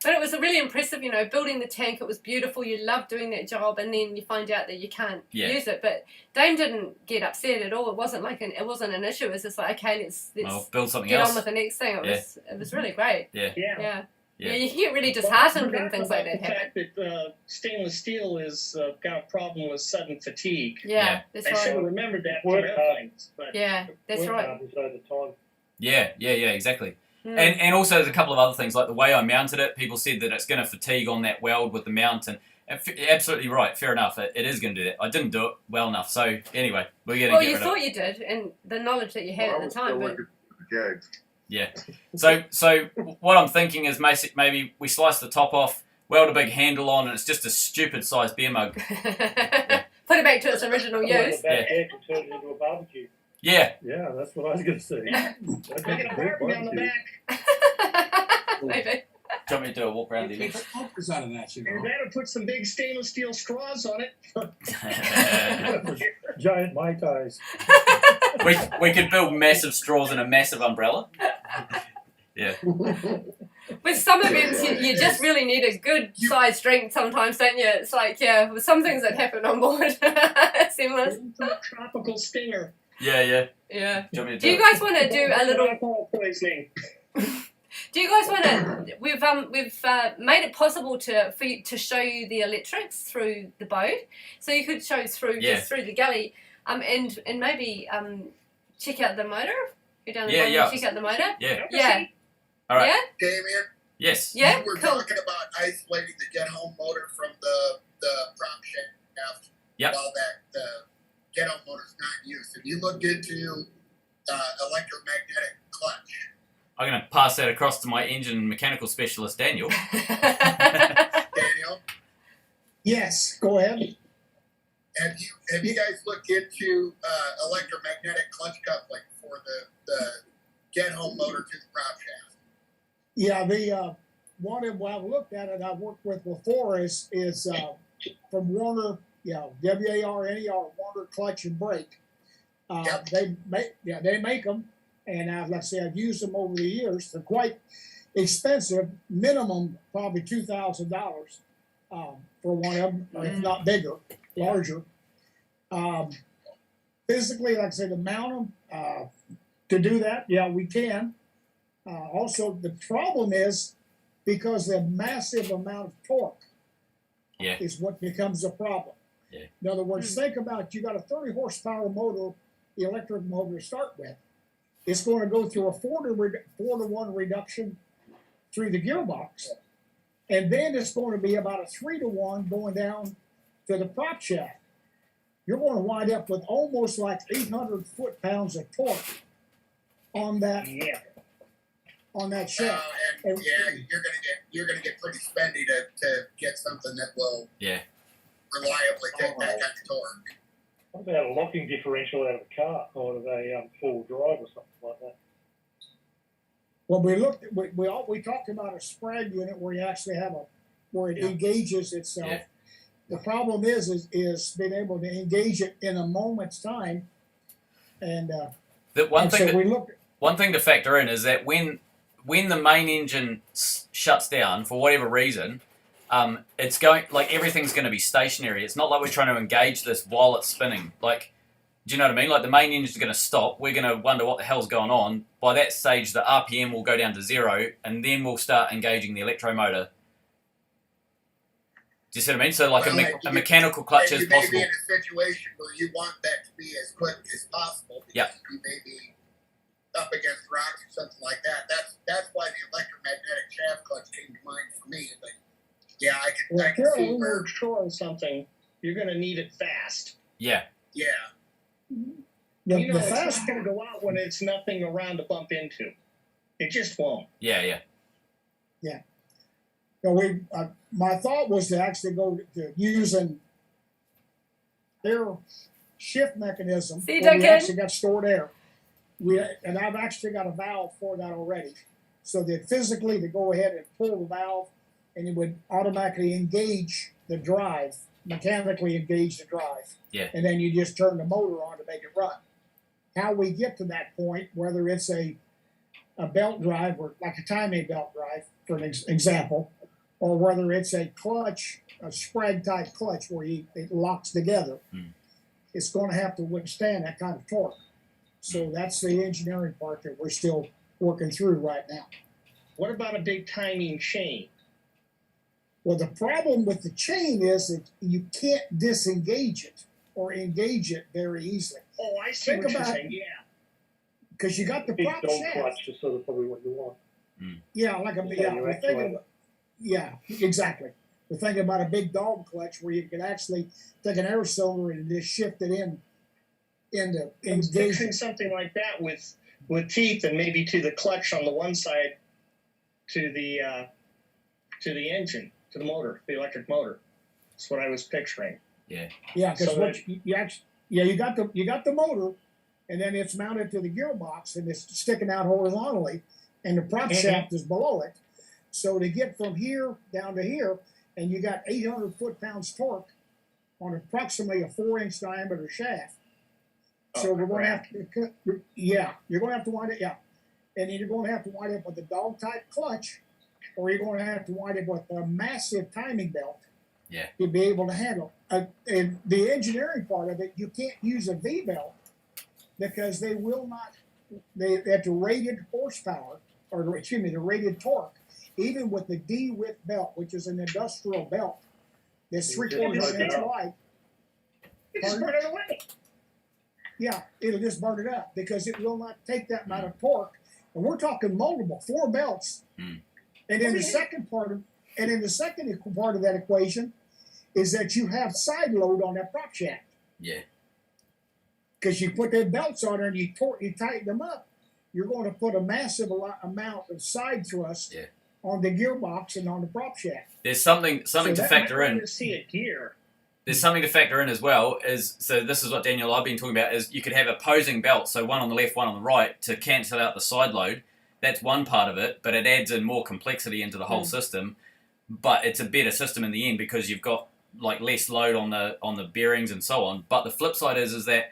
But it was really impressive, building the tank. It was beautiful. You loved doing that job, and then you find out that you can't use it. But Dame didn't get upset at all. It wasn't it wasn't an issue. It was just like, okay, let's build something get else. on with the next thing. It was really great. Yeah. You get really disheartened when things like that happen. The fact that stainless steel is got a problem with sudden fatigue. Yeah, that's right. I should have remembered that from airplanes. Yeah, that's right. Over time. Yeah, exactly. And also there's a couple of other things, like the way I mounted it. People said that it's going to fatigue on that weld with the mount, and absolutely right, fair enough. It is going to do that. I didn't do it well enough, so anyway, we're going to get rid of it. Well, you thought you did, and the knowledge that you had at the time. But... Yeah. So what I'm thinking is maybe we slice the top off, weld a big handle on, and it's just a stupid sized beer mug. Put it back to its original use. Turn it into a barbecue. Yeah. Yeah, that's what I was going to say. Make a barbecue on the back. Maybe. Do you want me to do a walk around the Make smokers out of that, you know. You're better put some big stainless steel straws on it. Giant Mai Tais. we could build massive straws and a massive umbrella. Yeah. With some events, you just really need a good size drink sometimes, don't you? It's like, yeah, with some things that happen on board. Seamless. Tropical stinger. Yeah. Yeah. Do you guys want to do a little... Alcohol poisoning. Do you guys want to? We've made it possible for you, to show you the electrics through the boat, so you could show through just through the galley, and maybe check out the motor. Go down the boat and check out the motor. Yeah. All right. Yeah. Damien. Yes. Yeah. We're talking about isolating the get-home motor from the prop shaft. Yep. While the get-home motor's not in use. If you look into electromagnetic clutch. I'm going to pass that across to my engine mechanical specialist, Daniel. Daniel? Yes, go ahead. Have you guys looked into electromagnetic clutch coupling for the get-home motor to the prop shaft? Yeah, the one that I've looked at it, I've worked with before is from Warner, WARNER, Warner Clutch and Brake. Yep. They make them. And like I say, I've used them over the years. They're quite expensive, minimum probably $2,000 for one of them, if not bigger, larger. Physically, like I say, to mount them, to do that, yeah, we can. Also, the problem is because the massive amount of torque is what becomes a problem. Yeah. In other words, think about you got a 30 horsepower motor, the electric motor to start with. It's going to go through a 4-to-1 reduction through the gearbox. And then it's going to be about a 3-to-1 going down to the prop shaft. You're going to wind up with almost like 800 foot-pounds of torque on that shaft. And you're gonna get pretty spendy to get something that will reliably take that kind of torque. What about a locking differential out of a car, out of a four-wheel drive or something like that? Well, we talked about a spread unit where you actually have where it engages itself. Yeah. The problem is being able to engage it in a moment's time. And one thing to factor in is that when the main engine shuts down for whatever reason, it's going like everything's going to be stationary. It's not like we're trying to engage this while it's spinning. Like, do you know what I mean? Like the main engine's going to stop. We're going to wonder what the hell's going on. By that stage, the RPM will go down to 0, and then we'll start engaging the electromotor. Do you see what I mean? So like a mechanical clutch is possible. You may be in a situation where you want that to be as quick as possible because you may be up against rocks or something like that. That's why the electromagnetic shaft clutch came to mind for me. But yeah, I can see when where you're short something, you're going to need it fast. Yeah. Yeah. It's not going to go out when it's nothing around to bump into. It just won't. Yeah. So my thought was to actually go to using their shift mechanism. See, where we Duncan? actually got stored air. And I've actually got a valve for that already. So that physically to go ahead and pull the valve and it would automatically engage the drive, mechanically engage the drive. Yeah. And then you just turn the motor on to make it run. How we get to that point, whether it's a belt drive or like a timing belt drive, for an example, or whether it's a clutch, a Sprague type clutch where it locks together, it's going to have to withstand that kind of torque. So that's the engineering part that we're still working through right now. What about a big timing chain? Well, the problem with the chain is that you can't disengage it or engage it very easily. Oh, I see what you're saying, because you got the Big prop dog shaft. clutch is sort of probably what you want. Yeah, like a exactly. We're thinking about a big dog clutch where you could actually take an air cylinder and just shift it into picturing something like that with teeth and maybe to the clutch on the one side, to the engine, to the motor, the electric motor. That's what I was picturing. Yeah. Yeah, because so you got the motor, and then it's mounted to the gearbox and it's sticking out horizontally, and the prop shaft is below it. So to get from here down to here, and you got 800 foot-pounds torque on approximately a 4-inch diameter shaft. So we're going to have to, you're going to have to wind it, and then you're going to have to wind it with a dog-type clutch, or you're going to have to wind it with a massive timing belt to be able to handle. And the engineering part of it, you can't use a V-belt because they will not, they at the rated horsepower, or the rated torque, even with the D-width belt, which is an industrial belt, that's 3/4 inch wide. Just burn it away. Yeah, it'll just burn it up because it will not take that amount of torque. And we're talking multiple, 4 belts. And then the second part of that equation is that you have side load on that prop shaft. Yeah. Because you put their belts on there and you tighten them up, you're going to put a massive amount of side thrust on the gearbox and on the prop shaft. There's something to factor in. To see it here. There's something to factor in as well. So this is what Daniel I've been talking about. Is you could have opposing belts, so one on the left, one on the right, to cancel out the side load. That's one part of it, but it adds in more complexity into the whole system. But it's a better system in the end because you've got like less load on the bearings and so on. But the flip side is that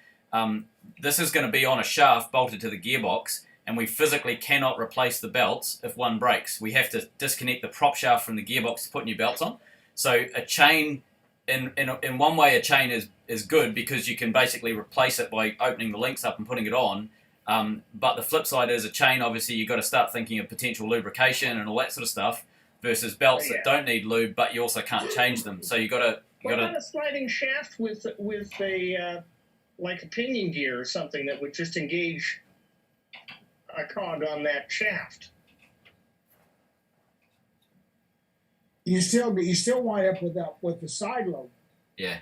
this is going to be on a shaft bolted to the gearbox, and we physically cannot replace the belts if one breaks. We have to disconnect the prop shaft from the gearbox to put new belts on. So a chain, in one way, a chain is good because you can basically replace it by opening the links up and putting it on. But the flip side is a chain, obviously, you've got to start thinking of potential lubrication and all that sort of stuff versus belts that don't need lube, but you also can't change them. So what about a sliding shaft with a like a pinion gear or something that would just engage a cog on that shaft? You still wind up with the side load. Yeah.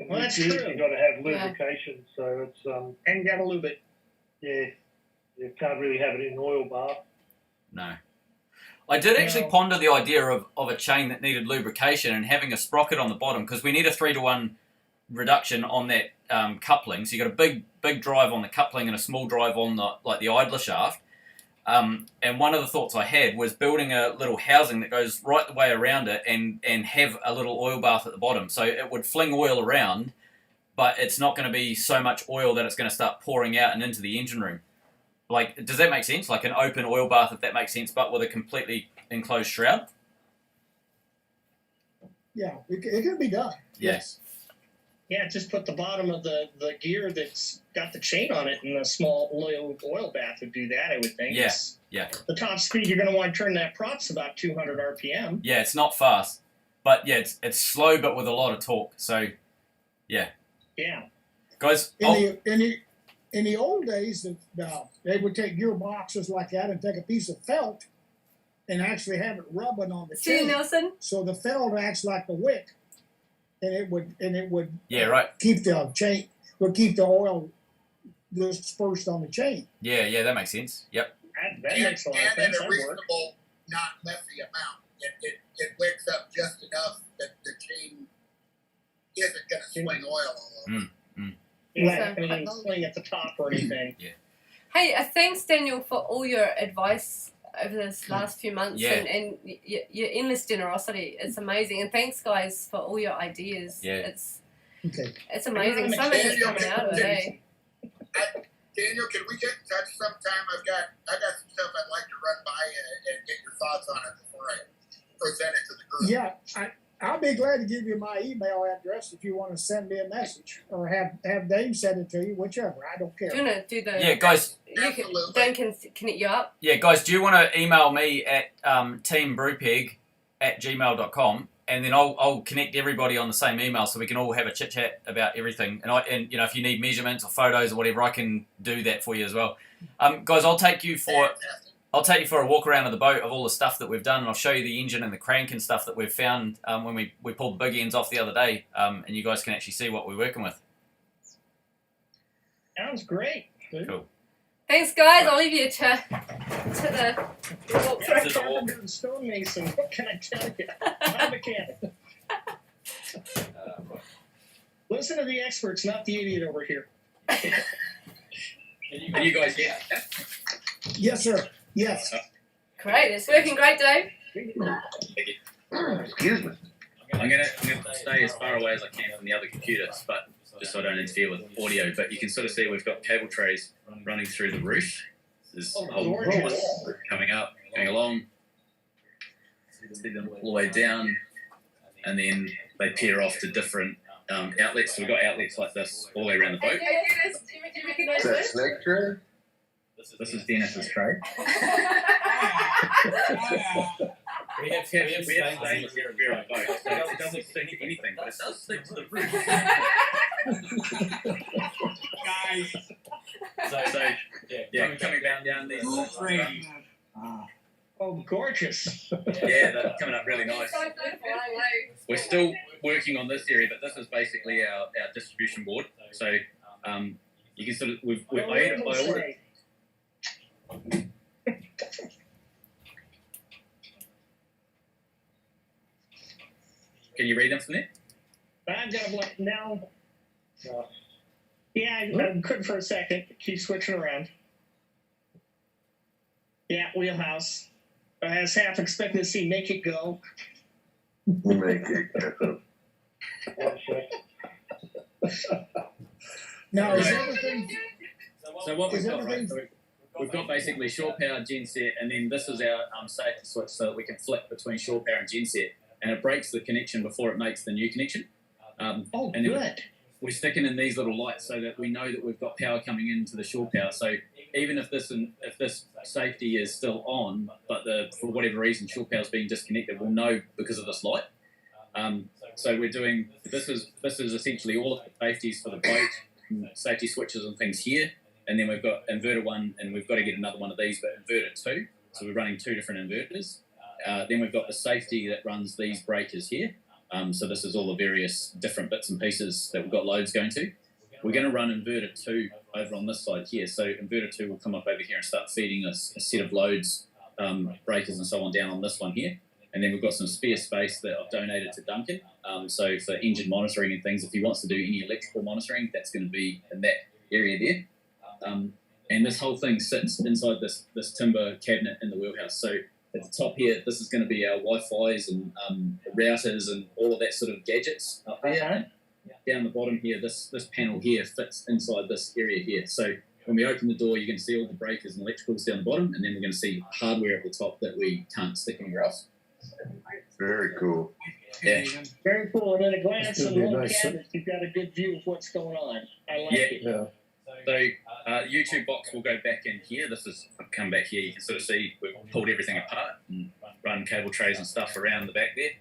Well, that's true. You've got to have lubrication, so it's and you got to lube it. Yeah, you can't really have it in an oil bath. No. I did actually ponder the idea of a chain that needed lubrication and having a sprocket on the bottom because we need a 3-to-1 reduction on that coupling. So you got a big drive on the coupling and a small drive on the idler shaft. And one of the thoughts I had was building a little housing that goes right the way around it and have a little oil bath at the bottom. So it would fling oil around, but it's not going to be so much oil that it's going to start pouring out and into the engine room. Like, does that make sense? Like an open oil bath, if that makes sense, but with a completely enclosed shroud? Yeah, it can be done. Yes. Yeah, just put the bottom of the gear that's got the chain on it in a small oil bath would do that, I would think. Yes. Yeah. The top speed you're going to want to turn that prop's about 200 RPM. Yeah, it's not fast. But yeah, it's slow but with a lot of torque. So, yeah. Yeah. Guys, in the old days, they would take gearboxes like that and take a piece of felt and actually have it rubbing on the chain. See, Nelson? So the felt acts like the wick. And it would keep the chain, would keep the oil dispersed on the chain. Yeah, that makes sense. Yep. That makes a lot of sense. And a reasonable, not messy amount. It wicks up just enough that the chain isn't going to swing oil all over. Yeah, it doesn't swing at the top or anything. Yeah. Hey, thanks, Daniel, for all your advice over this last few months and your endless generosity. It's amazing. And thanks, guys, for all your ideas. Yeah. It's amazing. So much is coming out of it, eh? Daniel, can we get in touch sometime? I got some stuff I'd like to run by and get your thoughts on it before I present it to the group. Yeah, I'll be glad to give you my email address if you want to send me a message or have Dave send it to you, whichever. I don't care. Do you want to do the... Yeah, guys. Dan can connect you up. Yeah, guys, do you want to email me at teambrupeg@gmail.com and then I'll connect everybody on the same email so we can all have a chit-chat about everything. And you know, if you need measurements or photos or whatever, I can do that for you as well. Guys, I'll take you for... I'll take you for a walk around of the boat of all the stuff that we've done, and I'll show you the engine and the crank and stuff that we've found when we pulled the big ends off the other day, and you guys can actually see what we're working with. Sounds great. Cool. Thanks, guys. I'll leave you to the walk Yeah, through. carpenter and stonemason. What can I tell you? I'm a mechanic. Listen to the experts, not the idiot over here. Are you guys here? Yes, sir. Yes. Great. It's working great, Dave. Excuse me. I'm gonna stay as far away as I can from the other computers, but just so I don't interfere with audio. But you can sort of see we've got cable trays running through the roof. There's a whole coming up, going along. See them all the way down, and then they pair off to different outlets. So we've got outlets like this all the way around the boat. Do you recognise Is that this? snake tray? This is Dennis's tray. We have stainless here in the boat. So it doesn't stick to anything, but it does stick to the roof. Guys. So yeah, coming down these. Oh, gorgeous. Yeah, they're coming up really nice. We're still working on this area, but this is basically our distribution board. So you can sort of I ordered. Can you read them from there? I've got to look now. Yeah, I couldn't for a second. Keep switching around. Yeah, wheelhouse. I was half expecting to see make it go. Make it go. Now, is everything? So what Is we've got, right? everything- So we've got basically shore power, genset, and then this is our safety switch so that we can flick between shore power and genset, and it breaks the connection before it makes the new connection. Oh, and good. We're sticking in these little lights so that we know that we've got power coming into the shore power. So even if this safety is still on, but for whatever reason shore power is being disconnected, we'll know because of this light. So we're doing this is essentially all of the safeties for the boat, safety switches and things here, and then we've got inverter 1, and we've got to get another one of these, but inverter 2. So we're running 2 different inverters. Then we've got the safety that runs these breakers here. So this is all the various different bits and pieces that we've got loads going to. We're going to run inverter 2 over on this side here. So inverter 2 will come up over here and start feeding us a set of loads, breakers and so on down on this one here. And then we've got some spare space that I've donated to Duncan. So for engine monitoring and things, if he wants to do any electrical monitoring, that's going to be in that area there. And this whole thing sits inside this timber cabinet in the wheelhouse. So at the top here, this is going to be our Wi-Fi's and routers and all of that sort of gadgets up there. Down the bottom here, this panel here fits inside this area here. So when we open the door, you're going to see all the breakers and electricals down the bottom, and then we're going to see hardware at the top that we can't stick anywhere else. Very cool. Yeah. Very cool. And at a glance It's of gonna be the a nice cabinet, you've got a good view of what's going on. I like Yeah. it. Yeah. So YouTube box will go back in here. Come back here. You can sort of see we've pulled everything apart and run cable trays and stuff around the back there.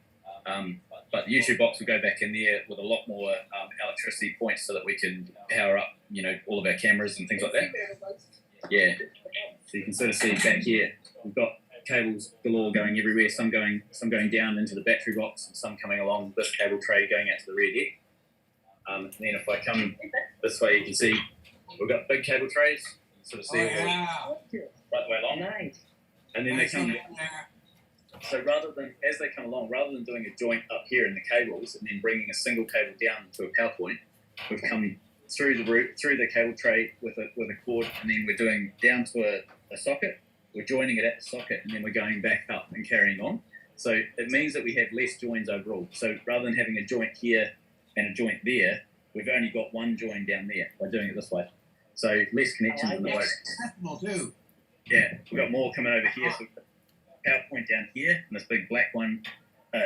But the YouTube box will go back in there with a lot more electricity points so that we can power up, all of our cameras and things like that. Yeah. So you can sort of see back here, we've got cables galore going everywhere. Some going down into the battery box, and some coming along this cable tray going out to the rear deck. And then if I come this way, you can see we've got big cable trays. You can sort of see right the way along. Nice. And then they come. So rather than doing a joint up here in the cables and then bringing a single cable down to a power point, we've come through the cable tray with a cord, and then we're doing down to a socket. We're joining it at the socket, and then we're going back up and carrying on. So it means that we have less joins overall. So rather than having a joint here and a joint there, we've only got one join down there by doing it this way. So less connections in the boat. Accessible too. Yeah, we've got more coming over here. So power point down here, and this big black one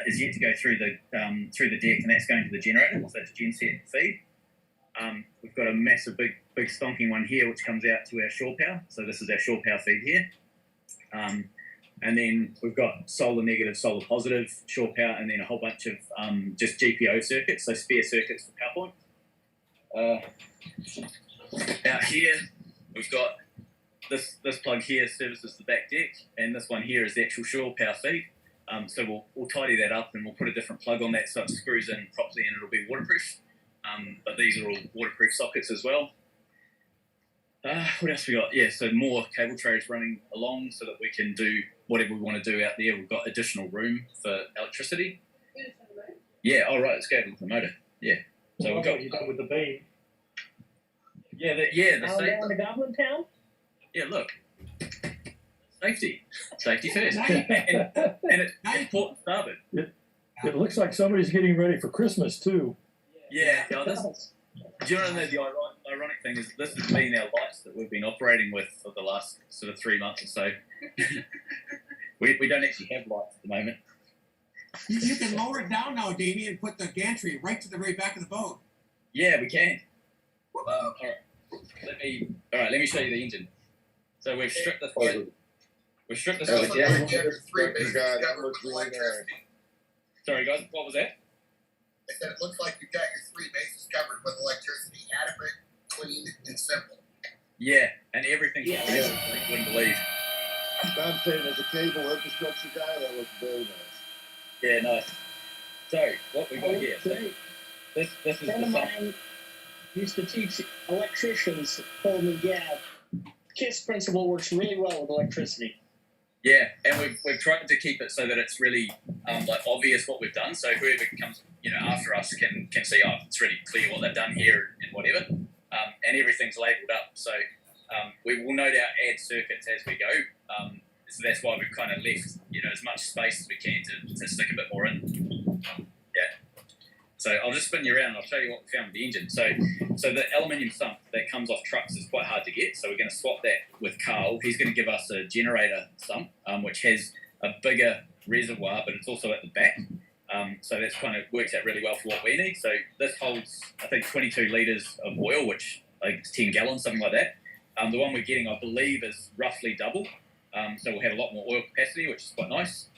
is yet to go through the deck, and that's going to the generator. So it's genset feed. We've got a massive, big stonking one here, which comes out to our shore power. So this is our shore power feed here. And then we've got solar negative, solar positive, shore power, and then a whole bunch of just GPO circuits, so spare circuits for PowerPoint. Out here, we've got this plug here services the back deck, and this one here is the actual shore power feed. So we'll tidy that up and we'll put a different plug on that so it screws in properly and it'll be waterproof. But these are all waterproof sockets as well. What else we got? Yeah, so more cable trays running along so that we can do whatever we want to do out there. We've got additional room for electricity. Yeah, all right, let's go with the motor. Yeah. So we've got. What you done with the beam? Yeah, the down the Goblin Town? Yeah, look. Safety first. and it's port and starboard. It looks like somebody's getting ready for Christmas too. Yeah, do you know the ironic thing is this has been our lights that we've been operating with for the last sort of 3 months or so. we don't actually have lights at the moment. You can lower it down now, Davey, and put the gantry right to the very back of the boat. Yeah, we can. All right, let me show you the engine. So we've stripped this light. We've stripped this light down. Sorry, guys, what was that? I said it looks like you've got your 3 bases covered with electricity, adequate, clean, and simple. Yeah, and everything's like you wouldn't believe. I'm saying as a cable infrastructure guy, that looks very nice. Yeah, nice. So, what we got here? So this is friend of mine used to teach electricians, told me, yeah, KISS principle works really well with electricity. Yeah, and we've tried to keep it so that it's really like obvious what we've done. So whoever comes after us can see, oh, it's really clear what they've done here and whatever. And everything's labelled up. So we will no doubt add circuits as we go. So that's why we've kind of left as much space as we can to stick a bit more in. Yeah. So I'll just spin you around and I'll show you what we found with the engine. So the aluminium sump that comes off trucks is quite hard to get. So we're going to swap that with Carl. He's going to give us a generator sump, which has a bigger reservoir, but it's also at the back. So that's kind of works out really well for what we need. So this holds, I think, 22 litres of oil, which like 10 gallons, something like that. The one we're getting, I believe, is roughly double. So we'll have a lot more oil capacity, which is quite nice.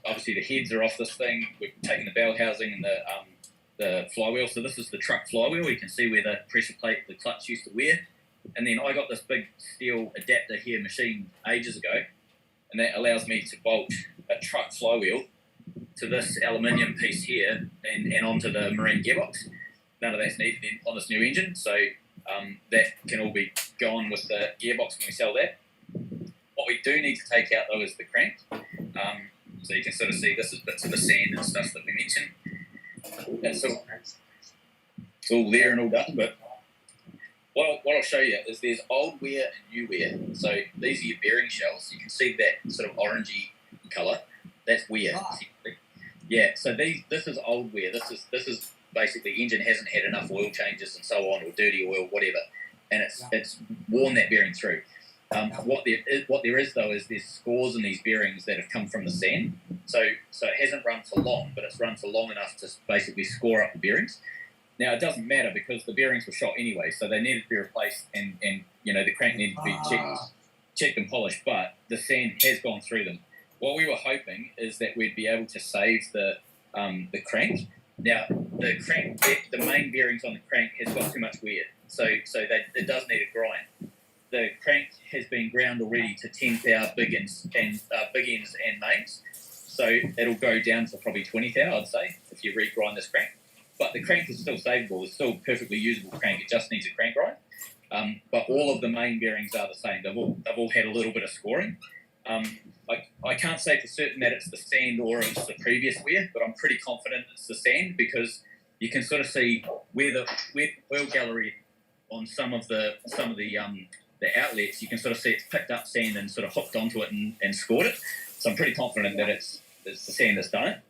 Obviously the heads are off this thing. We've taken the bell housing and the flywheel. So this is the truck flywheel. You can see where the pressure plate, the clutch used to wear. And then I got this big steel adapter here machined ages ago, and that allows me to bolt a truck flywheel to this aluminium piece here and onto the marine gearbox. None of that's needed on this new engine, so that can all be gone with the gearbox when we sell that. What we do need to take out though is the crank. So you can sort of see this is bits of the sand and stuff that we mentioned. It's all there and all done, but what I'll show you is there's old wear and new wear. So these are your bearing shells. You can see that sort of orangey colour. That's wear. Yeah, so this is old wear. This is basically the engine hasn't had enough oil changes and so on, or dirty oil, whatever, and it's worn that bearing through. What there is though is there's scores in these bearings that have come from the sand. So it hasn't run for long, but it's run for long enough to basically score up the bearings. Now it doesn't matter because the bearings were shot anyway, so they needed to be replaced, and the crank needed to be checked and polished. But the sand has gone through them. What we were hoping is that we'd be able to save the crank. Now the main bearings on the crank has got too much wear, so it does need a grind. The crank has been ground already to 10 thou big ends and mains, so it'll go down to probably 20 thou, I'd say, if you regrind this crank. But the crank is still savable. It's still a perfectly usable crank. It just needs a crank grind. But all of the main bearings are the same. They've all had a little bit of scoring. I can't say for certain that it's the sand or it's the previous wear, but I'm pretty confident it's the sand because you can sort of see where the oil gallery on some of the outlets, you can sort of see it's picked up sand and sort of hooked onto it and scored it. So I'm pretty confident that it's the sand that's done it.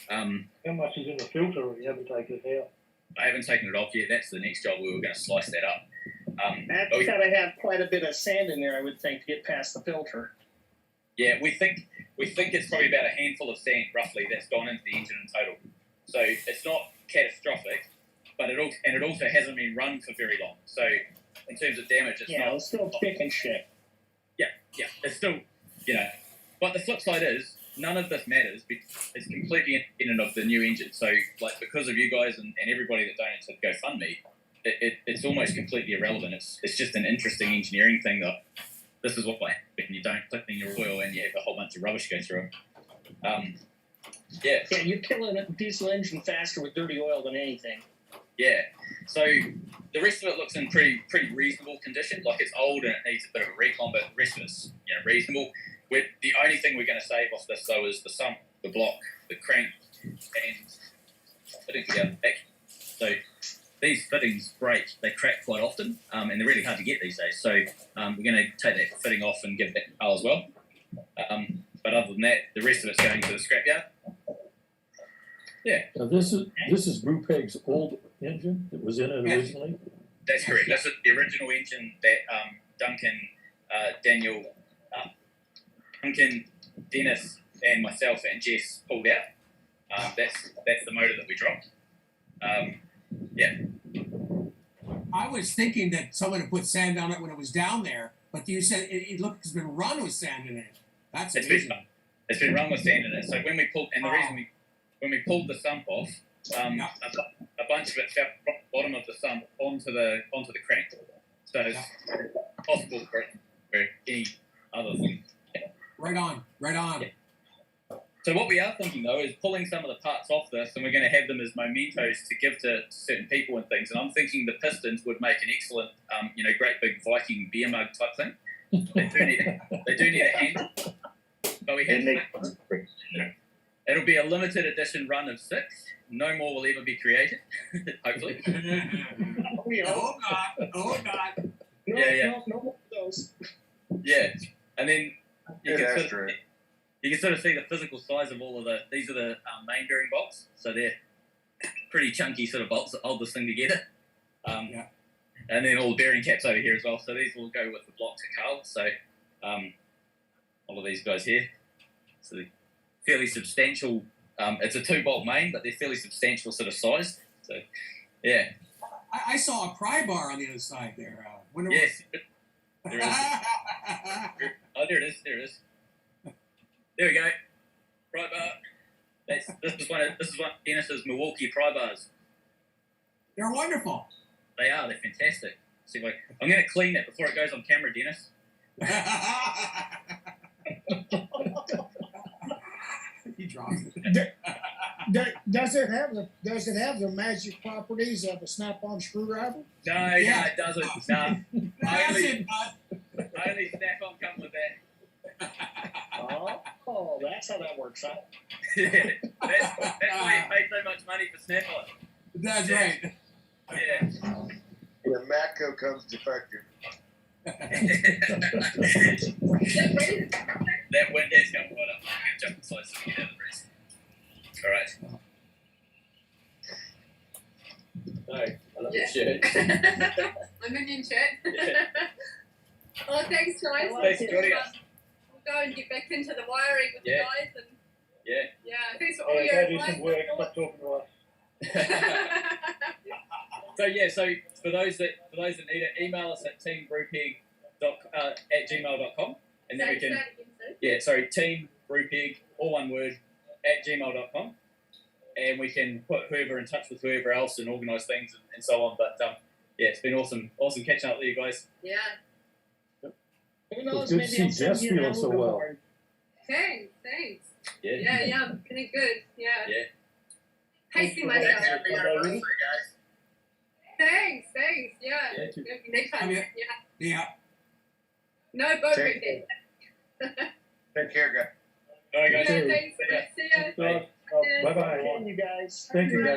How much is in the filter if you haven't taken it out? I haven't taken it off yet. That's the next job. We were going to slice that up. That's got to have quite a bit of sand in there, I would think, to get past the filter. Yeah, we think it's probably about a handful of sand roughly that's gone into the engine in total. So it's not catastrophic, but it also hasn't been run for very long. So in terms of damage, it's still thick and shit. Yeah, it's still, But the flip side is none of this matters because it's completely independent of the new engine. So because of you guys and everybody that donated to GoFundMe, it's almost completely irrelevant. It's just an interesting engineering thing that this is what happens when you don't clip in your oil and you have a whole bunch of rubbish go through it. Yeah, you're killing a diesel engine faster with dirty oil than anything. Yeah, so the rest of it looks in pretty reasonable condition. Like, it's old and it needs a bit of a recon, but the rest of it's reasonable. The only thing we're going to save off this though is the sump, the block, the crank, and fittings out the back. So these fittings break; they crack quite often, and they're really hard to get these days. So we're going to take that fitting off and give that to Carl as well. But other than that, the rest of it's going to the scrapyard. Yeah. Now this is Brupeg's old engine that was in it originally. That's correct. That's the original engine that Duncan, Dennis, and myself and Jess pulled out. That's the motor that we dropped. Yeah. I was thinking that someone had put sand on it when it was down there, but you said it looked it's been run with sand in it. That's amazing. It's been run with sand in it. So when we pulled, and the reason when we pulled the sump off, a bunch of it fell from the bottom of the sump onto the crank. So it's possible for any other thing. Right on. Yeah. So what we are thinking though is pulling some of the parts off this, and we're going to have them as mementos to give to certain people and things. And I'm thinking the pistons would make an excellent, great big Viking beer mug type thing. They do need a handle, but we have. It'll be a limited edition run of 6. No more will ever be created, hopefully. Oh God! No more of those. Yeah, and then you can sort of see the physical size of all of these are the main bearing bolts, so they're pretty chunky sort of bolts that hold this thing together. And then all the bearing caps over here as well, so these will go with the block to Carl. So all of these guys here, so they're fairly substantial. It's a 2-bolt main, but they're fairly substantial sort of size. So yeah. I saw a pry bar on the other side there. Yes. There is. Oh, there it is. There we go. Pry bar. This is one of Dennis's Milwaukee pry bars. They're wonderful. They are. They're fantastic. See, I'm going to clean it before it goes on camera, Dennis. He drops it. Does it have the magic properties of a snap-on screwdriver? No, it doesn't. No. I only snap-on come with that. Oh, that's how that works, huh? Yeah, that's why you pay so much money for snap-on. That's right. Yeah. The Matco comes defective. That wind is coming right up. I'm going to jump inside so we can get out of the breeze. All right. I love your shirt. My minion shirt. Yeah. Oh, thanks, guys. Thanks for joining us. We'll go and get back into the wiring with the guys. And Yeah. Thanks for all your Go do advice. some work. Stop talking to us. So for those that need it, email us at teambrupeg@gmail.com, and then we can. Yeah, sorry, teambrupeg, all one word, @gmail.com, and we can put whoever in touch with whoever else and organise things and so on. But it's been awesome catching up with you guys. Yeah. Who knows? It's good Maybe to see I'll send Jess you an feeling so Alamo well. card. Thanks. Yeah. Yeah, I'm feeling good. Yeah. Yeah. Pacing Happy myself. anniversary, guys. Thanks. Yeah. Thank you. Next time. Yeah. Yeah. No boat Take- racing. Take care, guys. All right, guys. Thanks. See ya. See ya. Bye bye. You guys. Thank you, guys.